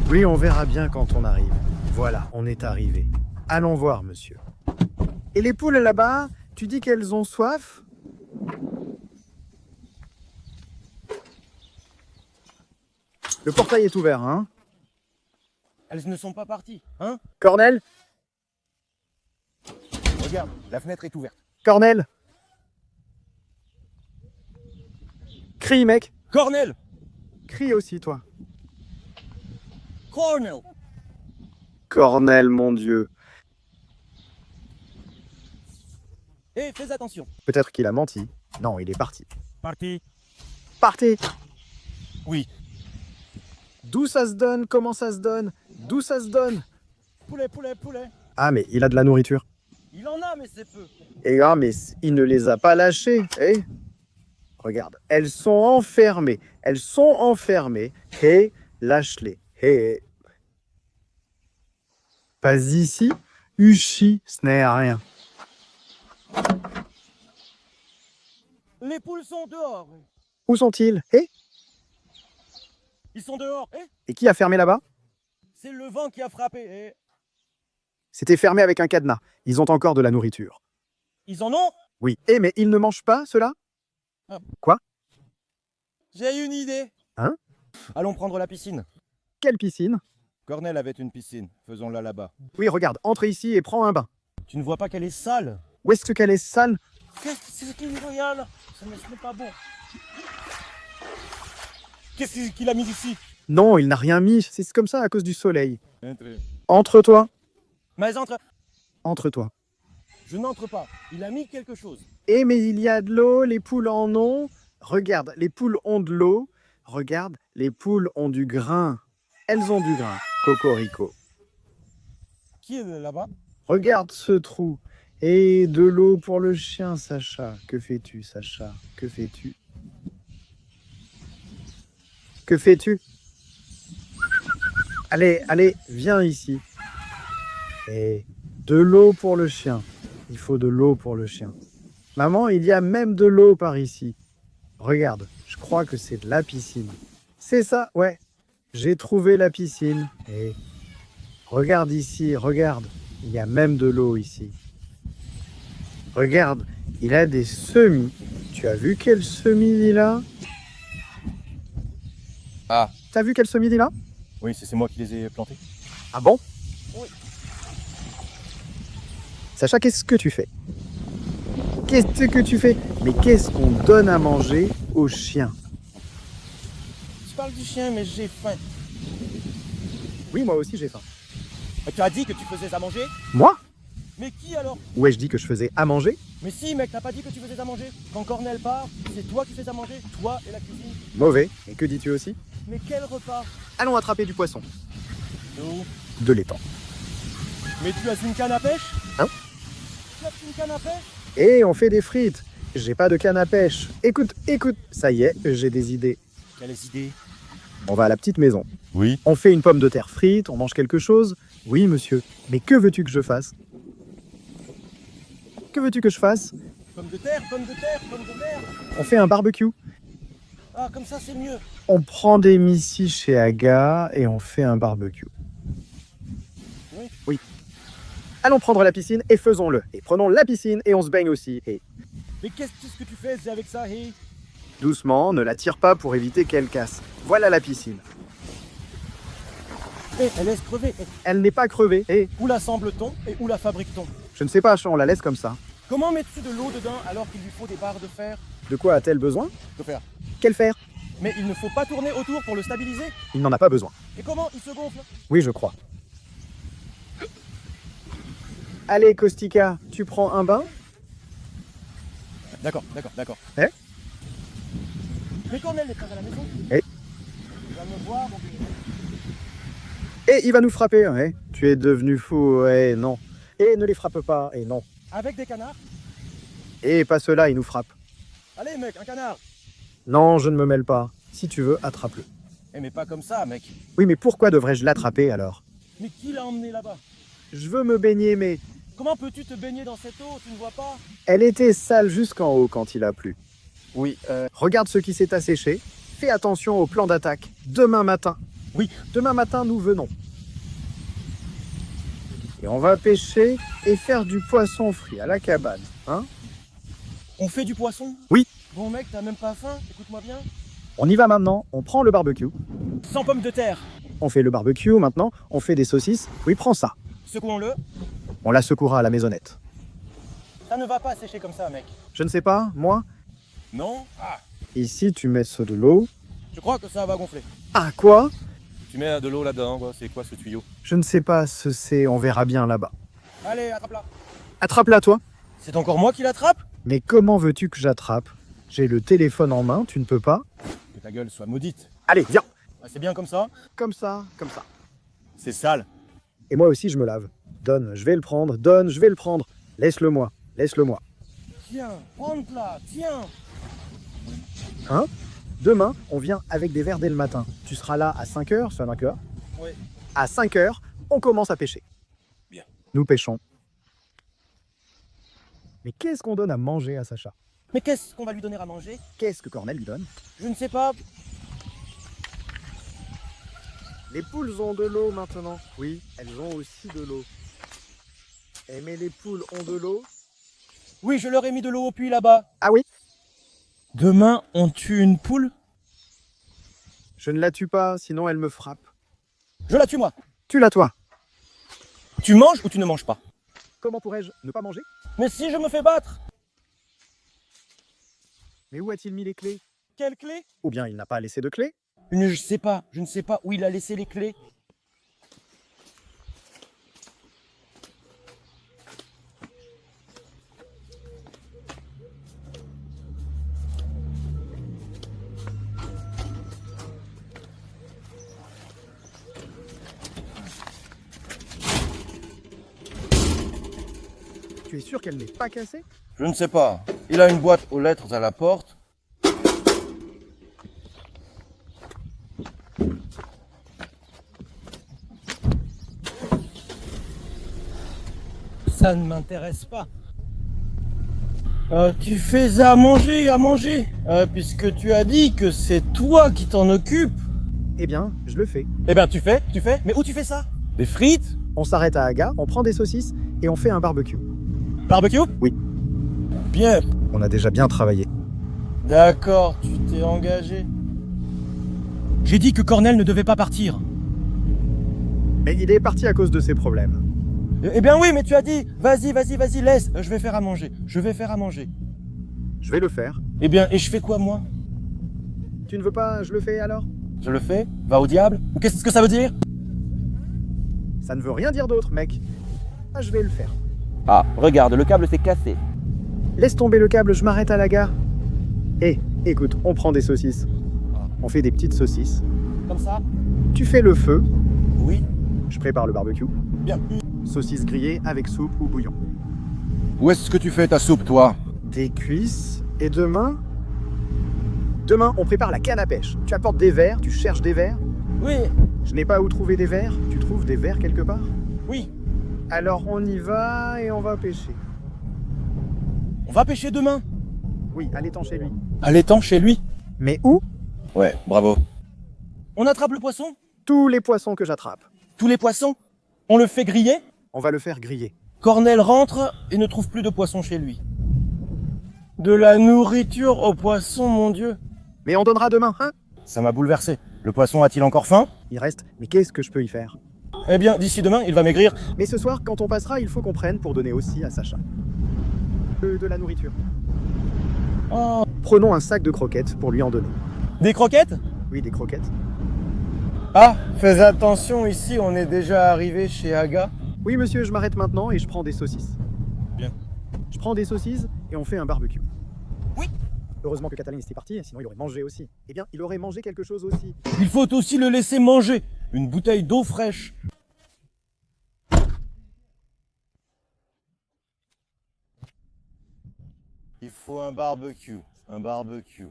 Oui, on verra bien quand on arrive. Voilà, on est arrivé. Allons voir, monsieur. Et les poules là-bas, tu dis qu'elles ont soif? Le portail est ouvert, hein? Elles ne sont pas parties, hein? Cornel? Regarde, la fenêtre est ouverte. Cornel? Crie, mec! Cornel! Crie aussi, toi. Cornel! Cornel, mon Dieu. Eh, fais attention. Peut-être qu'il a menti. Non, il est parti. Parti. Partez! Oui. D'où ça se donne? Comment ça se donne? D'où ça se donne? Poulet, poulet, poulet. Ah, mais il a de la nourriture. Il en a, mais c'est peu. Et ah, mais il ne les a pas lâchées, eh? Regarde, elles sont enfermées. Elles sont enfermées. Hé, lâche-les. Hé. Pas ici. Uchi, ce n'est rien. Les poules sont dehors. Où sont-ils? Hé? Ils sont dehors. Eh, Et qui a fermé là-bas? c'est le vent qui a frappé. Eh. C'était fermé avec un cadenas. Ils ont encore de la nourriture. Ils en ont? Oui. Eh, mais ils ne mangent pas, ceux-là? J'ai une idée. Hein? Allons prendre la piscine. Quelle piscine? Cornel avait une piscine. Faisons-la là-bas. Oui, regarde, entre ici et prends un bain. Tu ne vois pas qu'elle est sale? Où est-ce qu'elle est sale? Qu'est-ce qu'il y a là? Ce n'est pas bon. Qu'est-ce qu'il a mis ici? Non, il n'a rien mis. C'est comme ça à cause du soleil. Entre. Entre-toi. Mais entre. Entre-toi. Je n'entre pas. Il a mis quelque chose. Eh, mais il y a de l'eau, les poules en ont. Regarde, les poules ont de l'eau. Regarde, les poules ont du grain. Elles ont du grain. Cocorico. Qui est là-bas? Regarde ce trou. Et de l'eau pour le chien, Sacha. Que fais-tu, Sacha? Que fais-tu? Que fais-tu? Allez, allez, viens ici. Et de l'eau pour le chien. Il faut de l'eau pour le chien. Maman, il y a même de l'eau par ici. Regarde, je crois que c'est de la piscine. C'est ça, ouais. J'ai trouvé la piscine. Et regarde ici, regarde. Il y a même de l'eau ici. Regarde, il a des semis. Tu as vu quel semis il a? Ah. T'as vu quel semis il a? Oui, c'est moi qui les ai plantés. Ah bon? Oui. Sacha, qu'est-ce que tu fais? Qu'est-ce que tu fais? Mais qu'est-ce qu'on donne à manger aux chiens? Tu parles du chien, mais j'ai faim. Oui, moi aussi j'ai faim. Tu as dit que tu faisais à manger? Moi? Mais qui alors? Où ai-je dit que je faisais à manger? Mais si, mec, t'as pas dit que tu faisais à manger? Quand Cornel part, c'est toi qui fais à manger, toi et la cuisine. Mauvais. Et que dis-tu aussi? Mais quel repas? Allons attraper du poisson. Nous. De l'étang. Mais tu as une canne à pêche? Hein? Tu as une canne à pêche? Et on fait des frites. J'ai pas de canne à pêche. Écoute, écoute. Ça y est, j'ai des idées. Quelles idées? On va à la petite maison. Oui. On fait une pomme de terre frite, on mange quelque chose. Oui, monsieur. Mais que veux-tu que je fasse? Que veux-tu que je fasse? Pomme de terre, pomme de terre, pomme de terre. On fait un barbecue. Ah, comme ça c'est mieux. On prend des missis chez Aga et on fait un barbecue. Oui. Oui. Allons prendre la piscine et faisons-le. Et prenons la piscine et on se baigne aussi. Et Mais qu'est-ce que tu fais avec ça, hé? doucement, ne la tire pas pour éviter qu'elle casse. Voilà la piscine. Eh, elle laisse crever. Eh, Elle n'est pas crevée. Et où l'assemble-t-on et où la fabrique-t-on? je ne sais pas, on la laisse comme ça. Comment mets-tu de l'eau dedans alors qu'il lui faut des barres de fer? De quoi a-t-elle besoin? De fer. Quel fer? Mais il ne faut pas tourner autour pour le stabiliser. Il n'en a pas besoin. Et comment il se gonfle? Oui, je crois. Allez, Kostika, tu prends un bain? D'accord. Eh? Mais Cornel n'est pas à la maison. Eh? Il va me voir, mon vieux. Et il va nous frapper. Ouais. Tu es devenu fou. Ouais, non. Et ne les frappe pas. Et non. Avec des canards? Et pas cela, il nous frappe. Allez, mec, un canard. Non, je ne me mêle pas. Si tu veux, attrape-le. Eh, mais pas comme ça, mec. Oui, mais pourquoi devrais-je l'attraper alors? Mais qui l'a emmené là-bas? Je veux me baigner, mais Comment peux-tu te baigner dans cette eau? Tu ne vois pas? elle était sale jusqu'en haut quand il a plu. Oui, Regarde ce qui s'est asséché. Fais attention au plan d'attaque. Demain matin. Oui. Demain matin, nous venons. Et on va pêcher et faire du poisson frit à la cabane. Hein? on fait du poisson? Oui. Bon, mec, t'as même pas faim? Écoute-moi bien. On y va maintenant. On prend le barbecue. 100 pommes de terre. On fait le barbecue maintenant. On fait des saucisses. Oui, prends ça. Secouons-le. On la secouera à la maisonnette. Ça ne va pas sécher comme ça, mec. Je ne sais pas, moi. Non? Ah, Ici, tu mets de l'eau. je crois que ça va gonfler. Ah, quoi? Tu mets de l'eau là-dedans, quoi. C'est quoi ce tuyau? Je ne sais pas ce c'est. On verra bien là-bas. Allez, attrape-la. Attrape-la, toi. C'est encore moi qui l'attrape? Mais comment veux-tu que j'attrape? J'ai le téléphone en main, tu ne peux pas? Que ta gueule soit maudite. Allez, viens. Ah, c'est bien comme ça? Comme ça, comme ça. C'est sale. Et moi aussi, je me lave. Donne, je vais le prendre. Donne, je vais le prendre. Laisse-le moi. Laisse-le moi. Tiens, prends-la, tiens. Hein? Demain, on vient avec des verres dès le matin. Tu seras là à 5h, c'est 5h. Oui. À 5h, on commence à pêcher. Bien. Nous pêchons. Mais qu'est-ce qu'on donne à manger à Sacha? Mais qu'est-ce qu'on va lui donner à manger? Qu'est-ce que Cornel lui donne? Je ne sais pas. Les poules ont de l'eau maintenant. Oui, elles ont aussi de l'eau. Eh, mais les poules ont de l'eau? Oui, je leur ai mis de l'eau au puits là-bas. Ah oui? Demain, on tue une poule? Je ne la tue pas, sinon elle me frappe. Je la tue, moi. Tue-la toi. Tu manges ou tu ne manges pas? Comment pourrais-je ne pas manger? Mais si je me fais battre? Mais où a-t-il mis les clés? Quelle clé? Ou bien il n'a pas laissé de clés? Je ne sais pas où il a laissé les clés. Tu es sûr qu'elle n'est pas cassée? Je ne sais pas. Il a une boîte aux lettres à la porte. Ça ne m'intéresse pas. Tu fais à manger, puisque tu as dit que c'est toi qui t'en occupes. Eh bien, je le fais. Eh ben tu fais. Mais où tu fais ça? Des frites? On s'arrête à Aga, on prend des saucisses et on fait un barbecue. Barbecue? Oui. Bien. On a déjà bien travaillé. D'accord, tu t'es engagé. J'ai dit que Cornel ne devait pas partir. Mais il est parti à cause de ses problèmes. Eh bien oui, mais tu as dit, vas-y, laisse, je vais faire à manger. Je vais le faire. Eh bien, et je fais quoi moi? Tu ne veux pas, je le fais alors? Je le fais? Va au diable? Ou qu'est-ce que ça veut dire? Ça ne veut rien dire d'autre, mec. Ah, je vais le faire. Ah, regarde, le câble s'est cassé. Laisse tomber le câble, je m'arrête à la gare. Eh, écoute, on prend des saucisses. On fait des petites saucisses. Comme ça? Tu fais le feu. Oui. Je prépare le barbecue. Bien. Saucisses grillées avec soupe ou bouillon. Où est-ce que tu fais ta soupe, toi? Des cuisses. Et demain? Demain, on prépare la canne à pêche. Tu apportes des verres, tu cherches des verres. Oui. Je n'ai pas où trouver des verres. Tu trouves des verres quelque part? Oui. Alors on y va et on va pêcher. On va pêcher demain. Oui, à l'étang chez lui. À l'étang chez lui. Mais où? Ouais, bravo. On attrape le poisson? Tous les poissons que j'attrape. Tous les poissons? On le fait griller? On va le faire griller. Cornel rentre et ne trouve plus de poisson chez lui. De la nourriture aux poissons, mon Dieu. Mais on donnera demain, hein? Ça m'a bouleversé. Le poisson a-t-il encore faim? Il reste. Mais qu'est-ce que je peux y faire? Eh bien, d'ici demain, il va maigrir. Mais ce soir, quand on passera, il faut qu'on prenne pour donner aussi à Sacha. De la nourriture. Oh, Prenons un sac de croquettes pour lui en donner. des croquettes? Oui, des croquettes. Ah, fais attention, ici, on est déjà arrivé chez Aga. Oui, monsieur, je m'arrête maintenant et je prends des saucisses. Bien. Je prends des saucisses et on fait un barbecue. Oui. Heureusement que Catalin était parti, sinon il aurait mangé aussi. Eh bien, il aurait mangé quelque chose aussi. Il faut aussi le laisser manger. Une bouteille d'eau fraîche. Il faut un barbecue. Un barbecue.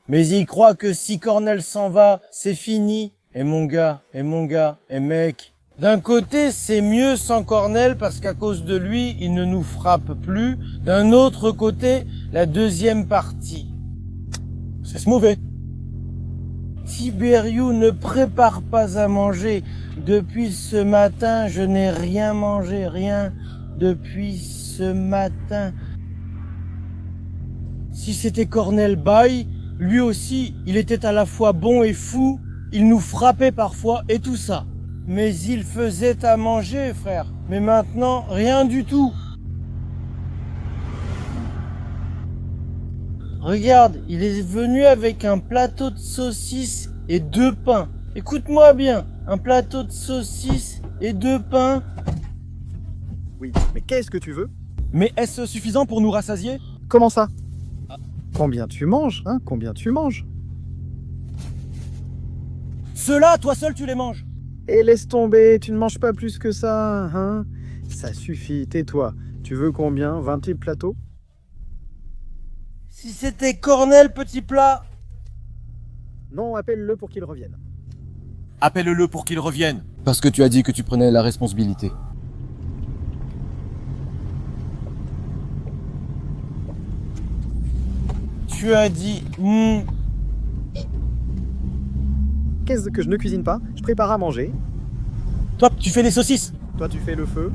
Mais il croit que si Cornel s'en va, c'est fini. Et mon gars, et mec. D'un côté, c'est mieux sans Cornel parce qu'à cause de lui, il ne nous frappe plus. D'un autre côté, la deuxième partie. C'est mauvais. Tiberiu ne prépare pas à manger. Depuis ce matin, je n'ai rien mangé, rien. Depuis ce matin. Si c'était Cornel Bay, lui aussi, il était à la fois bon et fou. Il nous frappait parfois et tout ça. Mais il faisait à manger, frère. Mais maintenant, rien du tout. Regarde, il est venu avec un plateau de saucisses et 2 pains. Écoute-moi bien, un plateau de saucisses et 2 pains. Oui, mais qu'est-ce que tu veux? Mais est-ce suffisant pour nous rassasier? Comment ça? Combien tu manges, hein? Combien tu manges? Ceux-là, toi seul, tu les manges. Et laisse tomber, tu ne manges pas plus que ça, hein? Ça suffit, tais-toi. Tu veux combien? 20 types plateaux? Si c'était Cornel, petit plat. Non, appelle-le pour qu'il revienne. Appelle-le pour qu'il revienne. Parce que tu as dit que tu prenais la responsabilité. Tu as dit... Qu'est-ce que je ne cuisine pas? Je prépare à manger. Toi, tu fais les saucisses. Toi, tu fais le feu.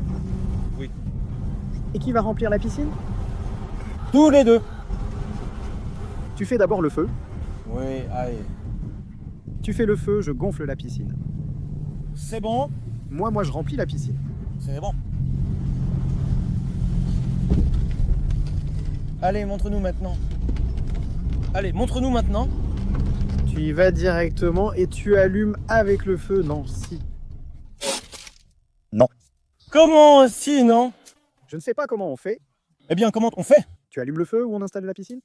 Oui. Et qui va remplir la piscine? Tous les deux. Tu fais d'abord le feu. Oui, allez. Tu fais le feu, je gonfle la piscine. C'est bon? Moi, je remplis la piscine. C'est bon. Allez, montre-nous maintenant. Allez, montre-nous maintenant. Tu y vas directement et tu allumes avec le feu. Non, si. Non. Comment si, non? Je ne sais pas comment on fait. Eh bien, comment on fait? Tu allumes le feu ou on installe la piscine?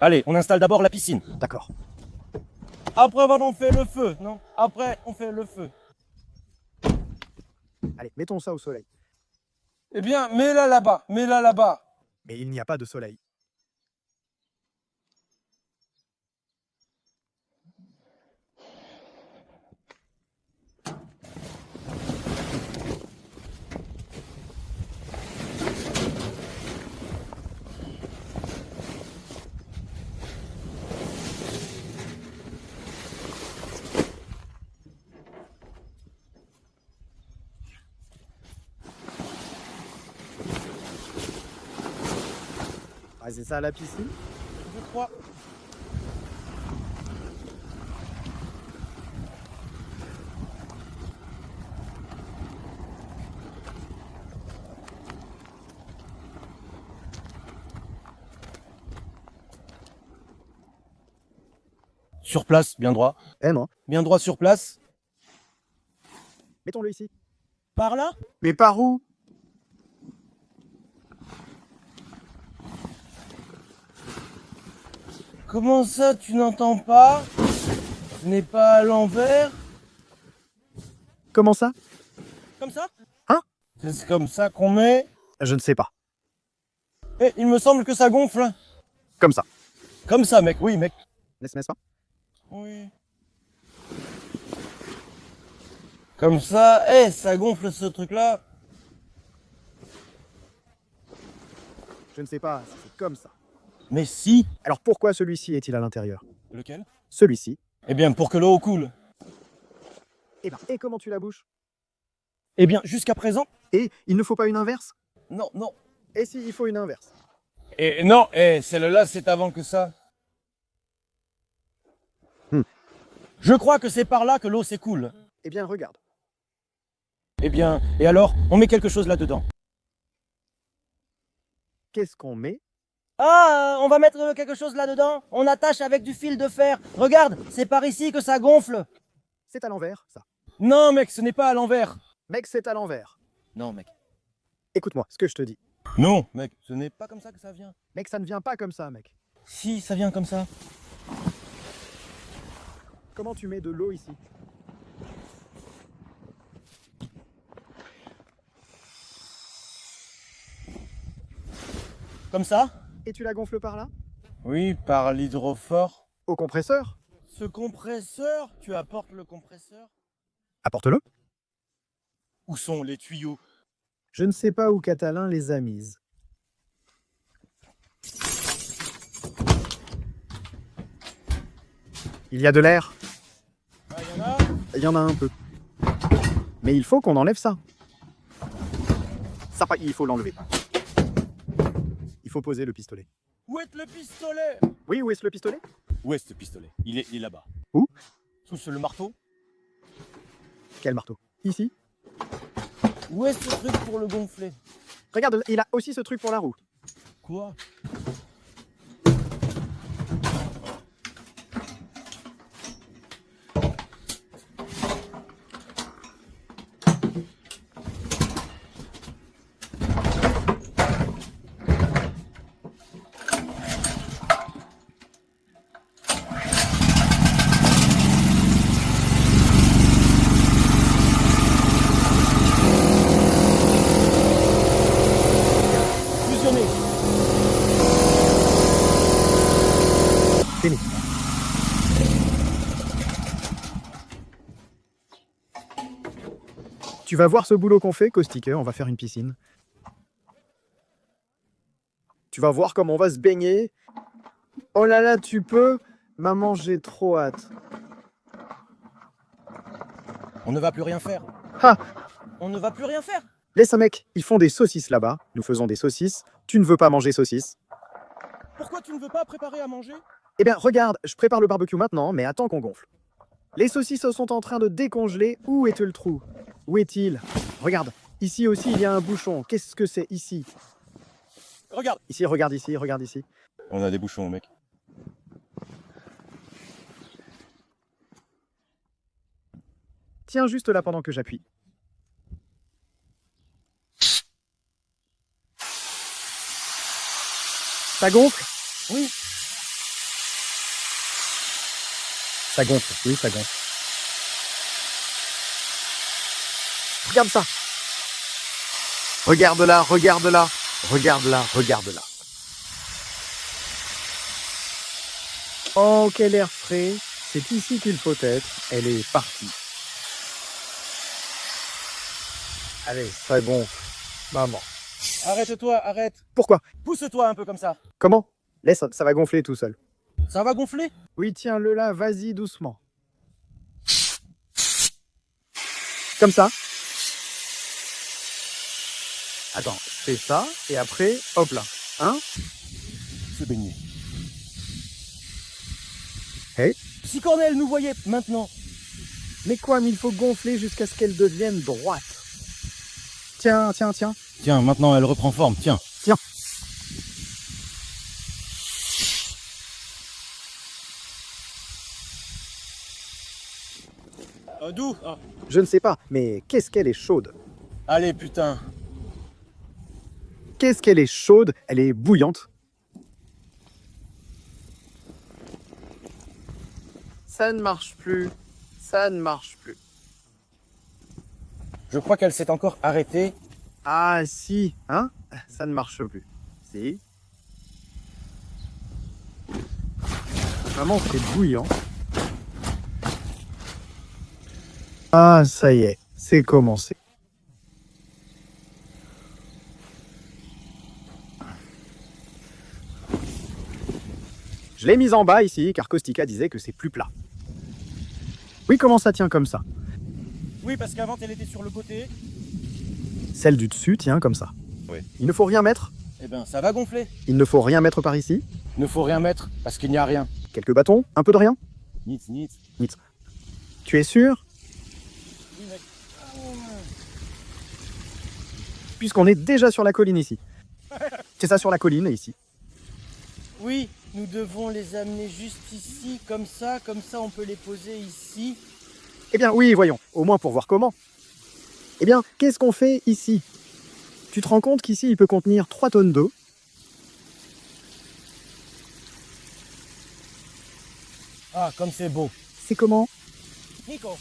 Allez, on installe d'abord la piscine. D'accord. Après, on fait le feu, non? Après, on fait le feu. Allez, mettons ça au soleil. Eh bien, mets-la là-bas, mets-la là-bas. Mais il n'y a pas de soleil. Ah, c'est ça la piscine? Je crois. Sur place, bien droit. Eh non. Bien droit sur place. Mettons-le ici. Par là? Mais par où? Comment ça, tu n'entends pas? Ce n'est pas à l'envers? Comment ça? Comme ça? Hein? C'est comme ça qu'on met? Je ne sais pas. Eh, il me semble que ça gonfle. Comme ça. Comme ça, mec, oui, mec. N'est-ce pas? Oui. Comme ça, eh, ça gonfle ce truc-là. Je ne sais pas, c'est comme ça. Mais si. Alors pourquoi celui-ci est-il à l'intérieur? Lequel? Celui-ci. Eh bien, pour que l'eau coule. Eh ben, et comment tu la bouches? Eh bien, jusqu'à présent? Et il ne faut pas une inverse? Non, non. Et si, il faut une inverse. Et non, celle-là, c'est avant que ça. Je crois que c'est par là que l'eau s'écoule. Eh bien, regarde. Eh bien, et alors, on met quelque chose là-dedans. Qu'est-ce qu'on met? Ah, on va mettre quelque chose là-dedans. On attache avec du fil de fer. Regarde, c'est par ici que ça gonfle. C'est à l'envers, ça. Non, mec, ce n'est pas à l'envers. Mec, c'est à l'envers. Non, mec. Écoute-moi, ce que je te dis. Non, mec, ce n'est pas comme ça que ça vient. Mec, ça ne vient pas comme ça, mec. Si, ça vient comme ça. Comment tu mets de l'eau ici? Comme ça? Et tu la gonfles par là? Oui, par l'hydrophore. Au compresseur? Ce compresseur, tu apportes le compresseur? Apporte-le. Où sont les tuyaux? Je ne sais pas où Catalin les a mises. Il y a de l'air. Ah, y en a? Il y en a un peu. Mais il faut qu'on enlève ça. Ça, il faut l'enlever. Il faut poser le pistolet. Où est le pistolet? Oui, où est-ce le pistolet? Où est ce pistolet? Il est là-bas. Où? Sous le marteau? Quel marteau? Ici. Où est ce truc pour le gonfler? Regarde, il a aussi ce truc pour la roue. Quoi? Fusionner. Fini. Tu vas voir ce boulot qu'on fait, Caustiqueur, on va faire une piscine. Tu vas voir comment on va se baigner. Oh là là, tu peux? Maman, j'ai trop hâte. On ne va plus rien faire. Ah! On ne va plus rien faire. Laisse un mec, ils font des saucisses là-bas. Nous faisons des saucisses. Tu ne veux pas manger saucisses? Pourquoi tu ne veux pas préparer à manger? Eh bien, regarde, je prépare le barbecue maintenant, mais attends qu'on gonfle. Les saucisses sont en train de décongeler. Où est le trou? Où est-il? Regarde, ici aussi, il y a un bouchon. Qu'est-ce que c'est ici? Regarde. Ici, regarde ici, regarde ici. On a des bouchons, mec. Tiens juste là pendant que j'appuie. Ça gonfle? Oui. Ça gonfle, oui, ça gonfle. Regarde ça. Regarde-la, regarde-la, regarde-la, regarde-la. Oh, quel air frais. C'est ici qu'il faut être. Elle est partie. Allez, ça gonfle. Maman. Arrête-toi, arrête. Pourquoi? Pousse-toi un peu comme ça. Comment? Laisse, ça va gonfler tout seul. Ça va gonfler? Oui, tiens-le là, vas-y doucement. Comme ça. Attends, fais ça, et après, hop là. Hein? Se baigner. Si Cornel nous voyait maintenant. Mais quoi, mais il faut gonfler jusqu'à ce qu'elle devienne droite. Tiens, tiens, tiens. Tiens, maintenant elle reprend forme, tiens. D'où? Je ne sais pas, mais qu'est-ce qu'elle est chaude. Allez, putain. Qu'est-ce qu'elle est chaude, elle est bouillante. Ça ne marche plus. Ça ne marche plus. Je crois qu'elle s'est encore arrêtée. Ah si, hein? Ça ne marche plus. Si. Vraiment, c'est bouillant. Ah, ça y est, c'est commencé. Je l'ai mise en bas ici, car Caustica disait que c'est plus plat. Oui, comment ça tient comme ça? Oui, parce qu'avant elle était sur le côté. Celle du dessus tient comme ça. Oui. Il ne faut rien mettre. Eh ben, ça va gonfler. Il ne faut rien mettre par ici. Ne faut rien mettre, parce qu'il n'y a rien. Quelques bâtons, un peu de rien. Nitz, nitz. Tu es sûr? Oui, mec. Puisqu'on est déjà sur la colline ici. C'est ça, sur la colline, ici. Oui, nous devons les amener juste ici, comme ça on peut les poser ici. Eh bien, oui, voyons, au moins pour voir comment. Eh bien, qu'est-ce qu'on fait ici? Tu te rends compte qu'ici, il peut contenir 3 tonnes d'eau. Ah, comme c'est beau. C'est comment? Nico.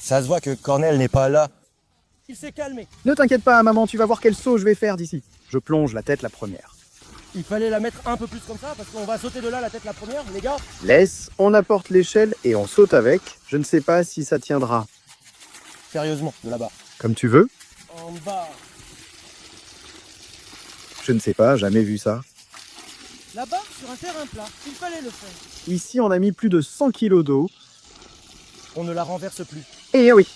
Ça se voit que Cornel n'est pas là. Il s'est calmé. Ne t'inquiète pas, maman, tu vas voir quel saut je vais faire d'ici. Je plonge la tête la première. Il fallait la mettre un peu plus comme ça, parce qu'on va sauter de là la tête la première, les gars. Laisse, on apporte l'échelle et on saute avec. Je ne sais pas si ça tiendra. Sérieusement, de là-bas. Comme tu veux. En bas. Je ne sais pas, jamais vu ça. Là-bas, sur un terrain plat. Il fallait le faire. Ici, on a mis plus de 100 kilos d'eau. On ne la renverse plus. Et oui.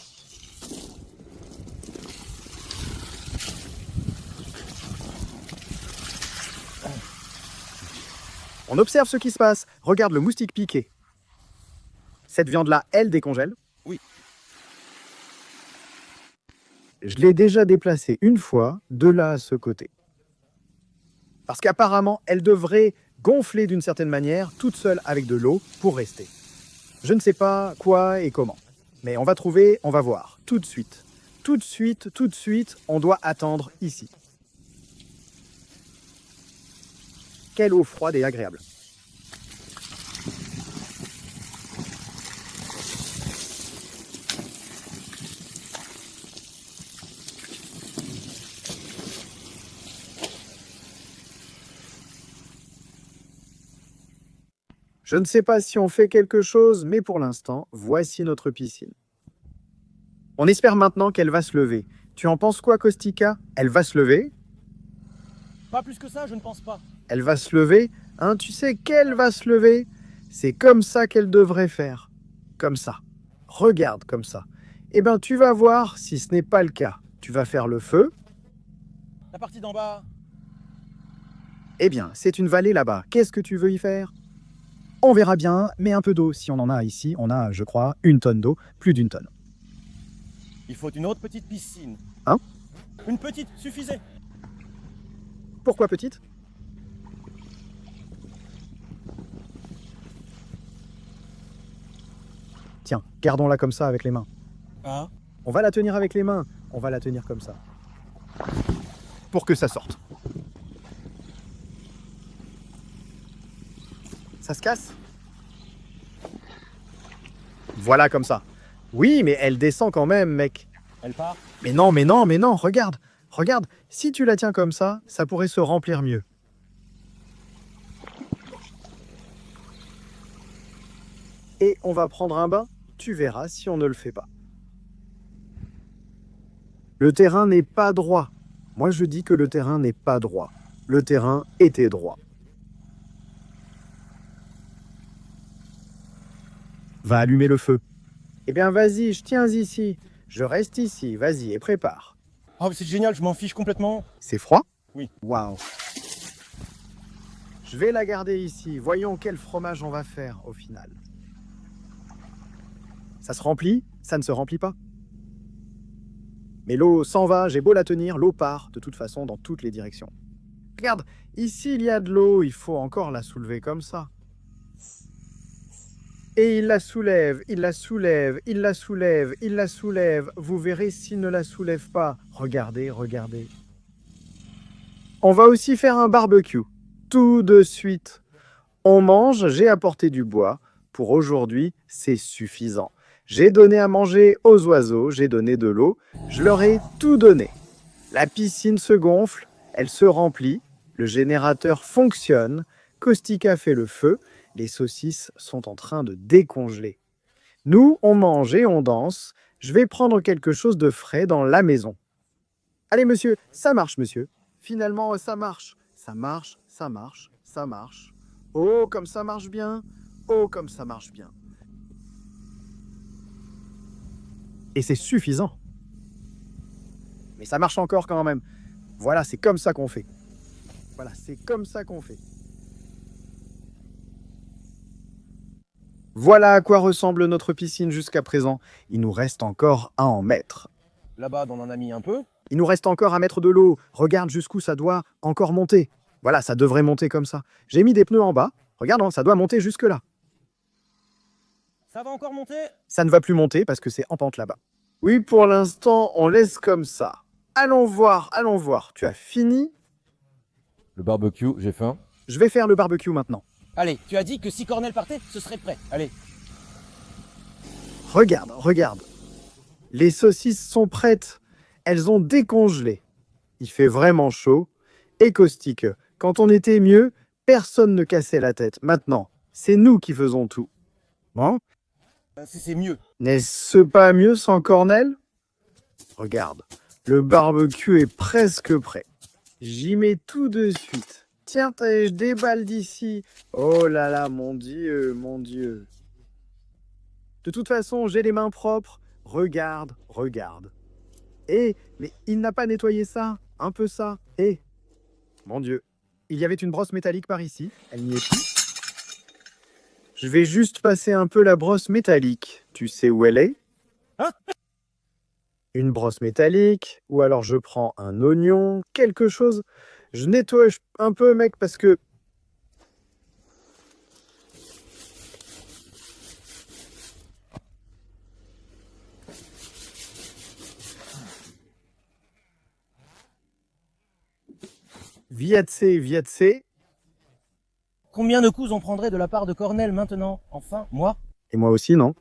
On observe ce qui se passe. Regarde le moustique piqué. Cette viande-là, elle décongèle. Oui. Je l'ai déjà déplacée une fois, de là à ce côté. Parce qu'apparemment, elle devrait gonfler d'une certaine manière, toute seule avec de l'eau, pour rester. Je ne sais pas quoi et comment. Mais on va trouver, on va voir, tout de suite. Tout de suite, on doit attendre ici. Quelle eau froide et agréable. Je ne sais pas si on fait quelque chose, mais pour l'instant, voici notre piscine. On espère maintenant qu'elle va se lever. Tu en penses quoi, Kostika? Elle va se lever? Pas plus que ça, je ne pense pas. Elle va se lever, hein, tu sais qu'elle va se lever. C'est comme ça qu'elle devrait faire. Comme ça. Regarde comme ça. Eh bien, tu vas voir si ce n'est pas le cas. Tu vas faire le feu. La partie d'en bas. Eh bien, c'est une vallée là-bas. Qu'est-ce que tu veux y faire? On verra bien, mais un peu d'eau. Si on en a ici, on a, je crois, 1 tonne d'eau, plus d'1 tonne. Il faut une autre petite piscine. Hein? Une petite, suffisait. Pourquoi petite? Tiens, gardons-la comme ça avec les mains. Ah. On va la tenir avec les mains. On va la tenir comme ça. Pour que ça sorte. Ça se casse? Voilà comme ça. Oui, mais elle descend quand même, mec. Elle part. Mais non, regarde. Regarde, si tu la tiens comme ça pourrait se remplir mieux. Et on va prendre un bain, tu verras si on ne le fait pas. Le terrain n'est pas droit. Moi, je dis que le terrain n'est pas droit. Le terrain était droit. Va allumer le feu. Eh bien, vas-y, je tiens ici. Je reste ici, vas-y, et prépare. Oh, c'est génial, je m'en fiche complètement. C'est froid? Oui. Waouh. Je vais la garder ici. Voyons quel fromage on va faire au final. Ça se remplit? Ça ne se remplit pas. Mais l'eau s'en va, j'ai beau la tenir, l'eau part de toute façon dans toutes les directions. Regarde, ici il y a de l'eau, il faut encore la soulever comme ça. Et il la soulève, il la soulève, il la soulève, il la soulève. Vous verrez s'il ne la soulève pas. Regardez, regardez. On va aussi faire un barbecue. Tout de suite. On mange, j'ai apporté du bois. Pour aujourd'hui, c'est suffisant. J'ai donné à manger aux oiseaux, j'ai donné de l'eau. Je leur ai tout donné. La piscine se gonfle, elle se remplit. Le générateur fonctionne. Kostika fait le feu. Les saucisses sont en train de décongeler. Nous, on mange et on danse. Je vais prendre quelque chose de frais dans la maison. Allez, monsieur, ça marche, monsieur. Finalement, ça marche. Ça marche, ça marche, ça marche. Oh, comme ça marche bien. Oh, comme ça marche bien. Et c'est suffisant. Mais ça marche encore quand même. Voilà, c'est comme ça qu'on fait. Voilà, c'est comme ça qu'on fait. Voilà à quoi ressemble notre piscine jusqu'à présent. Il nous reste encore à en mettre. Là-bas, on en a mis un peu. Il nous reste encore à mettre de l'eau. Regarde jusqu'où ça doit encore monter. Voilà, ça devrait monter comme ça. J'ai mis des pneus en bas. Regarde, hein, ça doit monter jusque là. Ça va encore monter? Ça ne va plus monter parce que c'est en pente là-bas. Oui, pour l'instant, on laisse comme ça. Allons voir, allons voir. Tu as fini? Le barbecue, j'ai faim. Je vais faire le barbecue maintenant. Allez, tu as dit que si Cornel partait, ce serait prêt. Allez. Regarde, regarde. Les saucisses sont prêtes. Elles ont décongelé. Il fait vraiment chaud et caustique. Quand on était mieux, personne ne cassait la tête. Maintenant, c'est nous qui faisons tout. Bon? C'est mieux. N'est-ce pas mieux sans Cornel? Regarde, le barbecue est presque prêt. J'y mets tout de suite. Tiens, je déballe d'ici. Oh là là, mon Dieu, mon Dieu. De toute façon, j'ai les mains propres. Regarde, regarde. Mais il n'a pas nettoyé ça. Un peu ça. Mon Dieu. Il y avait une brosse métallique par ici. Elle n'y est plus. Je vais juste passer un peu la brosse métallique. Tu sais où elle est? Hein? Une brosse métallique. Ou alors je prends un oignon, quelque chose. Je nettoie un peu, mec, parce que... Viatsé. Combien de coups on prendrait de la part de Cornel maintenant? Enfin, moi? Et moi aussi, non?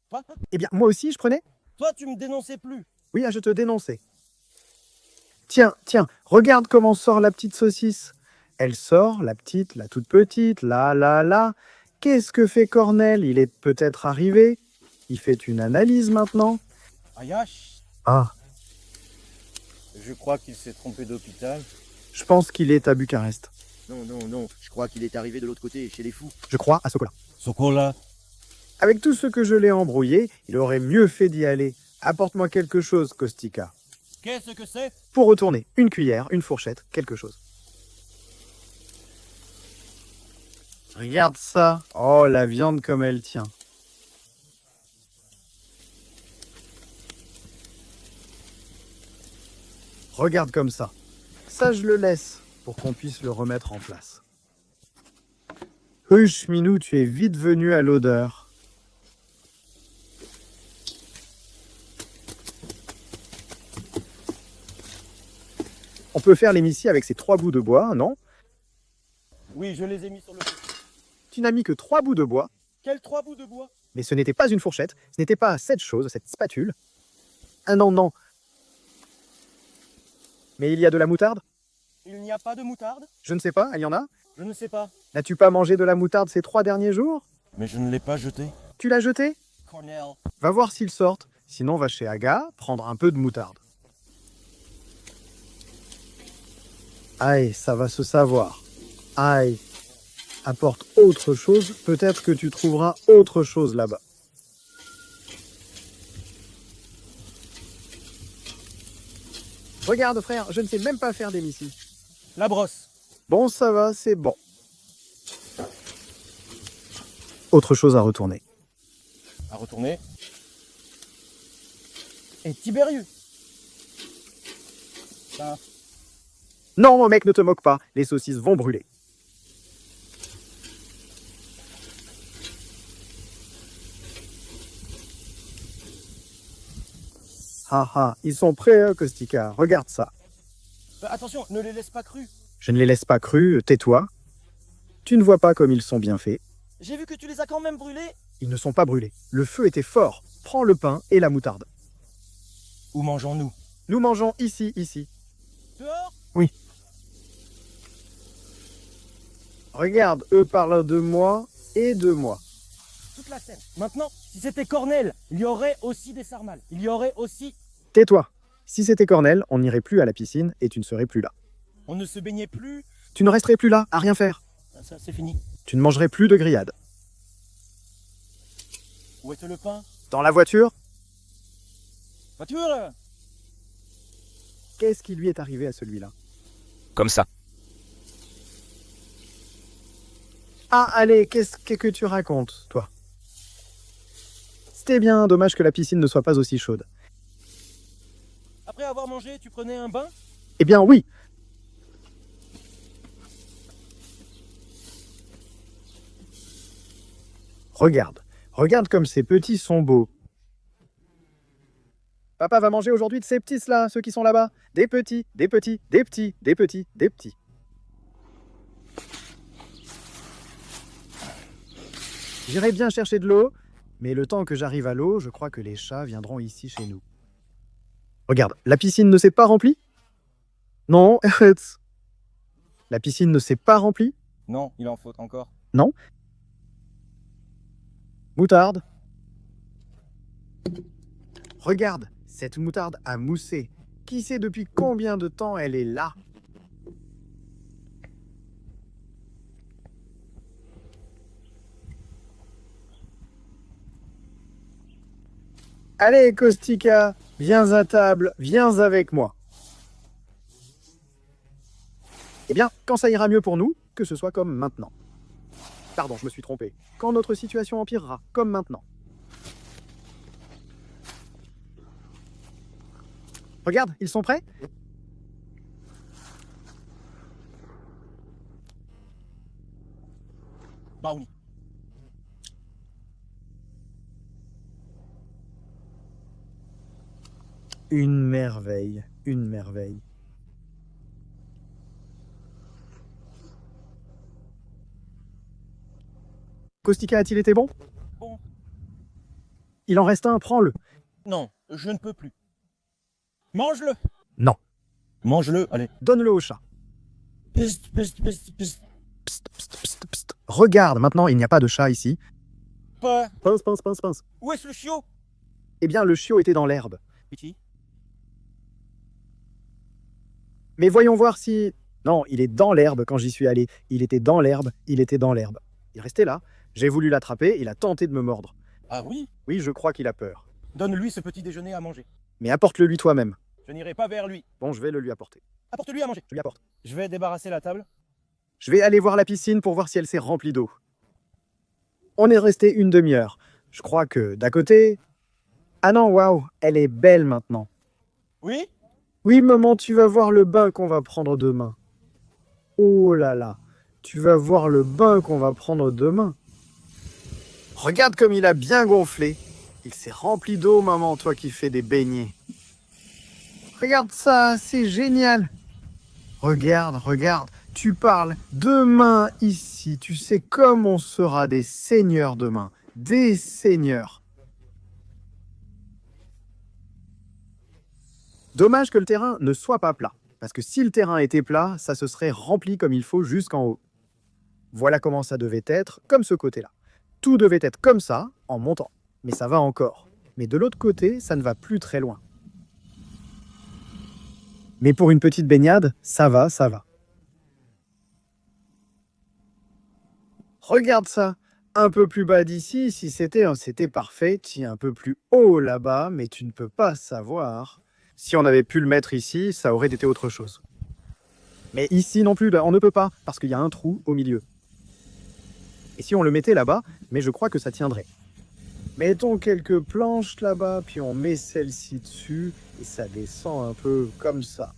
Toi? Eh bien, moi aussi, je prenais? Toi, tu me dénonçais plus. Oui, je te dénonçais. Tiens, regarde comment sort la petite saucisse. Elle sort, la petite, la toute petite, là. Qu'est-ce que fait Cornel? Il est peut-être arrivé. Il fait une analyse maintenant. Ayash, Ah, je crois qu'il s'est trompé d'hôpital. je pense qu'il est à Bucarest. Non, je crois qu'il est arrivé de l'autre côté, chez les fous. Je crois à Sokola. Sokola. Avec tout ce que je l'ai embrouillé, il aurait mieux fait d'y aller. Apporte-moi quelque chose, Kostika. Qu'est-ce que c'est? Pour retourner, une cuillère, une fourchette, quelque chose. Regarde ça. Oh, la viande comme elle tient. Regarde comme ça. Ça, je le laisse pour qu'on puisse le remettre en place. Huch, Minou, tu es vite venu à l'odeur. On peut faire l'émissi avec ces 3 bouts de bois, non? Oui, je les ai mis sur le feu. Tu n'as mis que 3 bouts de bois, Quels 3 bouts de bois? mais ce n'était pas une fourchette, ce n'était pas cette chose, cette spatule. Ah non. Mais il y a de la moutarde? Il n'y a pas de moutarde? Je ne sais pas, il y en a? Je ne sais pas. N'as-tu pas mangé de la moutarde ces 3 derniers jours? Mais je ne l'ai pas jeté. Tu l'as jetée? Cornel. Va voir s'ils sortent. Sinon, va chez Aga, prendre un peu de moutarde. Aïe, ça va se savoir. Aïe. Apporte autre chose, peut-être que tu trouveras autre chose là-bas. Regarde frère, je ne sais même pas faire d'émissi. La brosse. Bon, ça va, c'est bon. Autre chose à retourner. À retourner. Et Tibérius. Ça. Non, mon mec, ne te moque pas, les saucisses vont brûler. Haha, ils sont prêts, hein, Kostika, regarde ça. Attention, ne les laisse pas crus. Je ne les laisse pas crus, tais-toi. Tu ne vois pas comme ils sont bien faits. J'ai vu que tu les as quand même brûlés. Ils ne sont pas brûlés. Le feu était fort. Prends le pain et la moutarde. Où mangeons-nous? Nous mangeons ici. Dehors? Oui. Regarde, eux parlent de moi et de moi. Toute la scène. Maintenant, si c'était Cornel, il y aurait aussi des sarmales. Il y aurait aussi... Tais-toi. Si c'était Cornel, on n'irait plus à la piscine et tu ne serais plus là. On ne se baignait plus. Tu ne resterais plus là, à rien faire. Ça, c'est fini. Tu ne mangerais plus de grillades. Où est le pain? Dans la voiture? Voiture! Qu'est-ce qui lui est arrivé à celui-là? Comme ça. Ah, allez, qu'est-ce que tu racontes, toi? C'était bien dommage que la piscine ne soit pas aussi chaude. Après avoir mangé, tu prenais un bain? Eh bien, oui. Regarde. Regarde comme ces petits sont beaux. Papa va manger aujourd'hui de ces petits là, ceux qui sont là-bas. Des petits, des petits, des petits, des petits, des petits. J'irai bien chercher de l'eau, mais le temps que j'arrive à l'eau, je crois que les chats viendront ici chez nous. Regarde, la piscine ne s'est pas remplie? Non, arrête. La piscine ne s'est pas remplie? Non, il en faut encore. Non. Moutarde. Regarde, cette moutarde a moussé. Qui sait depuis combien de temps elle est là? Allez, Kostika, viens à table, viens avec moi. Eh bien, quand ça ira mieux pour nous, que ce soit comme maintenant. Pardon, je me suis trompé. Quand notre situation empirera, comme maintenant. Regarde, ils sont prêts? Brownie. Une merveille, une merveille. Kostika a-t-il été bon? Bon. Il en reste un, prends-le. Non, je ne peux plus. Mange-le. Non. Mange-le, allez. Donne-le au chat. Psst, psst, psst, psst. Psst, psst, psst, psst. Regarde, maintenant, il n'y a pas de chat ici. Pas. Pince, pince, pince, pince. Où est-ce le chiot? Eh bien, le chiot était dans l'herbe. Petit. Mais voyons voir si... Non, il est dans l'herbe quand j'y suis allé. Il était dans l'herbe, il était dans l'herbe. Il restait là. J'ai voulu l'attraper, il a tenté de me mordre. Ah oui? Oui, je crois qu'il a peur. Donne-lui ce petit déjeuner à manger. Mais apporte-le lui toi-même. Je n'irai pas vers lui. Bon, je vais le lui apporter. Apporte-lui à manger. Je lui apporte. Je vais débarrasser la table. Je vais aller voir la piscine pour voir si elle s'est remplie d'eau. On est resté une demi-heure. Je crois que d'à côté... Ah non, waouh, elle est belle maintenant. Oui? Oui, maman, tu vas voir le bain qu'on va prendre demain. Oh là là, tu vas voir le bain qu'on va prendre demain. Regarde comme il a bien gonflé. Il s'est rempli d'eau, maman, toi qui fais des beignets. Regarde ça, c'est génial. Regarde, regarde, tu parles demain ici. Tu sais comme on sera des seigneurs demain. Des seigneurs. Dommage que le terrain ne soit pas plat. Parce que si le terrain était plat, ça se serait rempli comme il faut jusqu'en haut. Voilà comment ça devait être, comme ce côté-là. Tout devait être comme ça, en montant. Mais ça va encore. Mais de l'autre côté, ça ne va plus très loin. Mais pour une petite baignade, ça va, ça va. Regarde ça. Un peu plus bas d'ici, si c'était parfait. Tiens, un peu plus haut là-bas, mais tu ne peux pas savoir. Si on avait pu le mettre ici, ça aurait été autre chose. Mais ici non plus, on ne peut pas, parce qu'il y a un trou au milieu. Et si on le mettait là-bas, mais je crois que ça tiendrait. Mettons quelques planches là-bas, puis on met celle-ci dessus, et ça descend un peu comme ça.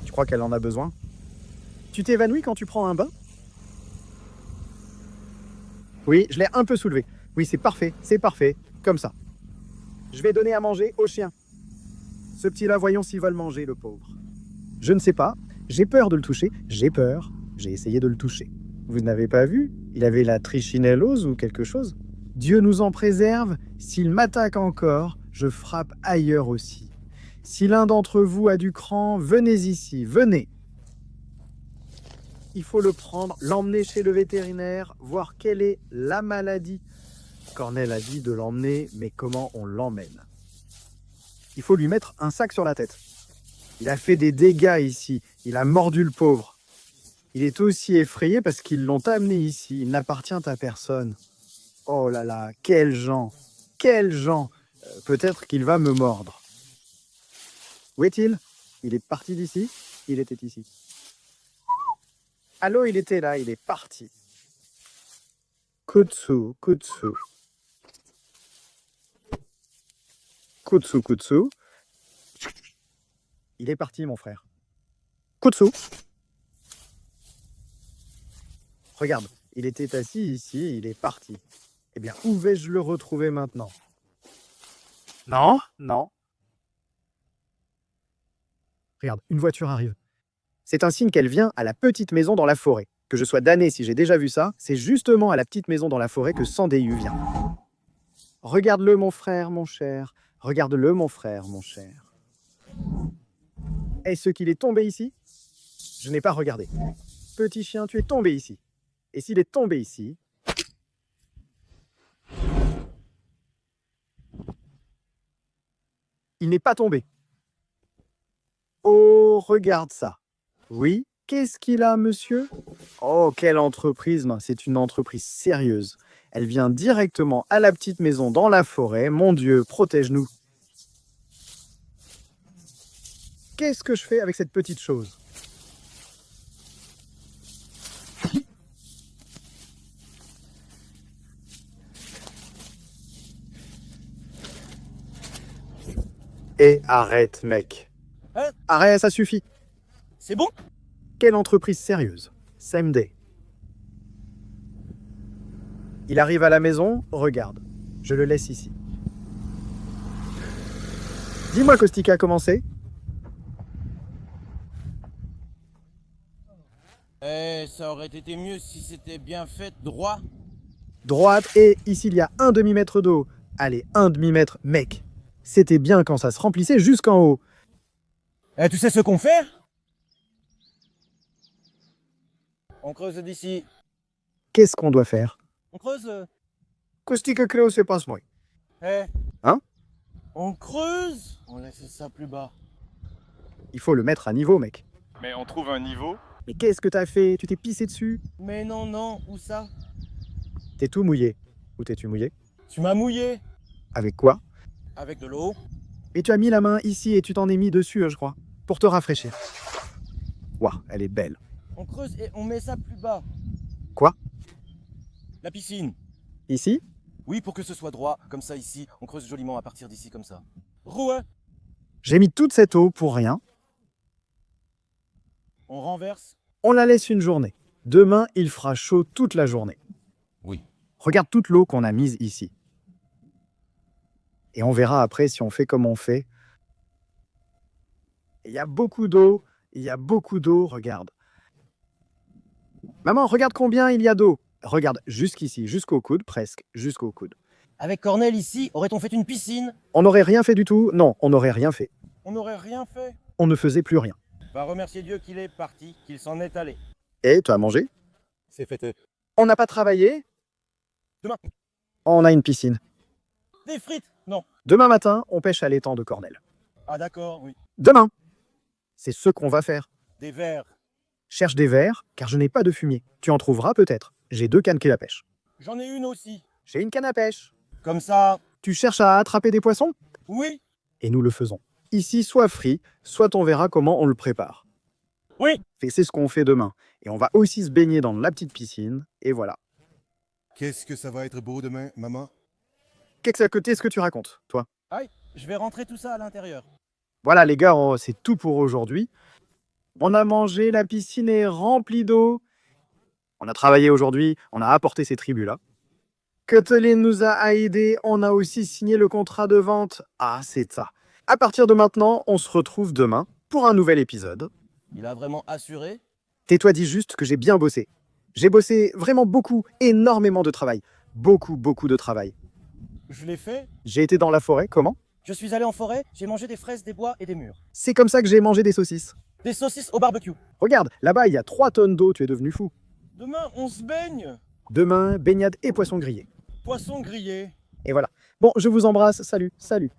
Tu crois qu'elle en a besoin? Tu t'évanouis quand tu prends un bain? Oui, je l'ai un peu soulevé. Oui, c'est parfait, comme ça. Je vais donner à manger au chien. Ce petit-là, voyons s'il va le manger, le pauvre. Je ne sais pas, j'ai peur de le toucher, j'ai peur, j'ai essayé de le toucher. Vous n'avez pas vu? Il avait la trichinellose ou quelque chose. Dieu nous en préserve, s'il m'attaque encore, je frappe ailleurs aussi. Si l'un d'entre vous a du cran, venez ici, venez. Il faut le prendre, l'emmener chez le vétérinaire, voir quelle est la maladie. Cornel a dit de l'emmener, mais comment on l'emmène? Il faut lui mettre un sac sur la tête. Il a fait des dégâts ici, il a mordu le pauvre. Il est aussi effrayé parce qu'ils l'ont amené ici, il n'appartient à personne. Oh là là, quels gens, quels gens. Peut-être qu'il va me mordre. Où est-il? Il est parti d'ici. Il était ici. Allô, il était là. Il est parti. Kutsu, Kutsu. Kutsu, Kutsu. Il est parti, mon frère. Kutsu. Regarde, il était assis ici, il est parti. Eh bien, où vais-je le retrouver maintenant? Non, non. Regarde, une voiture arrive. C'est un signe qu'elle vient à la petite maison dans la forêt. Que je sois damné si j'ai déjà vu ça, c'est justement à la petite maison dans la forêt que Sandéhu vient. Regarde-le, mon frère, mon cher. Regarde-le, mon frère, mon cher. Est-ce qu'il est tombé ici? Je n'ai pas regardé. Petit chien, tu es tombé ici. Et s'il est tombé ici... Il n'est pas tombé. Oh, regarde ça. Oui, qu'est-ce qu'il a, monsieur? Oh, quelle entreprise, c'est une entreprise sérieuse. Elle vient directement à la petite maison dans la forêt. Mon Dieu, protège-nous. Qu'est-ce que je fais avec cette petite chose? Et arrête, mec. Hein? Arrête, ça suffit. C'est bon? Quelle entreprise sérieuse. Same day. Il arrive à la maison, regarde. Je le laisse ici. Dis-moi, Kostika, comment c'est? Ça aurait été mieux si c'était bien fait droit. Droite, et ici il y a un demi-mètre d'eau. Allez, un demi-mètre, mec. C'était bien quand ça se remplissait jusqu'en haut. Tu sais ce qu'on fait? On creuse d'ici. Qu'est-ce qu'on doit faire? On creuse. Kostika Cléo, c'est pas ce mot. Hein? On creuse. On laisse ça plus bas. Il faut le mettre à niveau, mec. Mais on trouve un niveau. Mais qu'est-ce que t'as fait? Tu t'es pissé dessus? Mais non, non, où ça? T'es tout mouillé. Où t'es-tu mouillé? Tu m'as mouillé. Avec quoi? Avec de l'eau. Et tu as mis la main ici et tu t'en es mis dessus, je crois, pour te rafraîchir. Waouh, elle est belle. On creuse et on met ça plus bas. Quoi? La piscine. Ici? Oui, pour que ce soit droit, comme ça ici. On creuse joliment à partir d'ici, comme ça. Rouet. J'ai mis toute cette eau pour rien. On renverse. On la laisse une journée. Demain, il fera chaud toute la journée. Oui. Regarde toute l'eau qu'on a mise ici. Et on verra après si on fait comme on fait. Il y a beaucoup d'eau. Il y a beaucoup d'eau, regarde. Maman, regarde combien il y a d'eau. Regarde, jusqu'ici, jusqu'au coude, presque, jusqu'au coude. Avec Cornel ici, aurait-on fait une piscine? On n'aurait rien fait du tout. Non, on n'aurait rien fait. On n'aurait rien fait. On ne faisait plus rien. Va remercier Dieu qu'il est parti, qu'il s'en est allé. Et tu as mangé? C'est fait. On n'a pas travaillé? Demain. On a une piscine. Des frites? Non. Demain matin, on pêche à l'étang de Cornel. Ah d'accord, oui. Demain! C'est ce qu'on va faire. Des verres. Cherche des verres, car je n'ai pas de fumier. Tu en trouveras peut-être. J'ai 2 cannes à pêche. J'en ai une aussi. J'ai une canne à pêche. Comme ça. Tu cherches à attraper des poissons? Oui. Et nous le faisons. Ici, soit frit, soit on verra comment on le prépare. Oui. Et c'est ce qu'on fait demain. Et on va aussi se baigner dans la petite piscine. Et voilà. Qu'est-ce que ça va être beau demain, maman? Qu'est-ce que tu racontes, toi? Aïe, je vais rentrer tout ça à l'intérieur. Voilà les gars, c'est tout pour aujourd'hui. On a mangé, la piscine est remplie d'eau. On a travaillé aujourd'hui, on a apporté ces tribus-là. Kathleen nous a aidés, on a aussi signé le contrat de vente. Ah, c'est ça. À partir de maintenant, on se retrouve demain pour un nouvel épisode. Il a vraiment assuré? Tais-toi, dis juste que j'ai bien bossé. J'ai bossé vraiment beaucoup, énormément de travail. Beaucoup de travail. Je l'ai fait. J'ai été dans la forêt, comment? Je suis allé en forêt, j'ai mangé des fraises, des bois et des mûres. C'est comme ça que j'ai mangé des saucisses. Des saucisses au barbecue. Regarde, là-bas, il y a 3 tonnes d'eau, tu es devenu fou. Demain, on se baigne. Demain, baignade et poisson grillé. Poisson grillé. Et voilà. Bon, je vous embrasse. Salut, salut.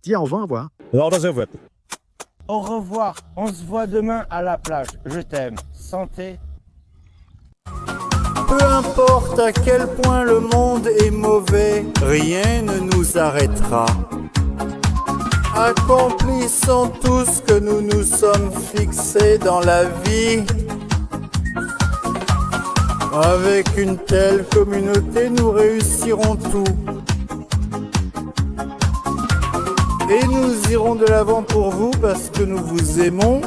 Dis au revoir. Au revoir. On se voit demain à la plage. Je t'aime. Santé. Peu importe à quel point le monde est mauvais, rien ne nous arrêtera. Accomplissons tout ce que nous nous sommes fixés dans la vie. Avec une telle communauté, nous réussirons tout. Et nous irons de l'avant pour vous parce que nous vous aimons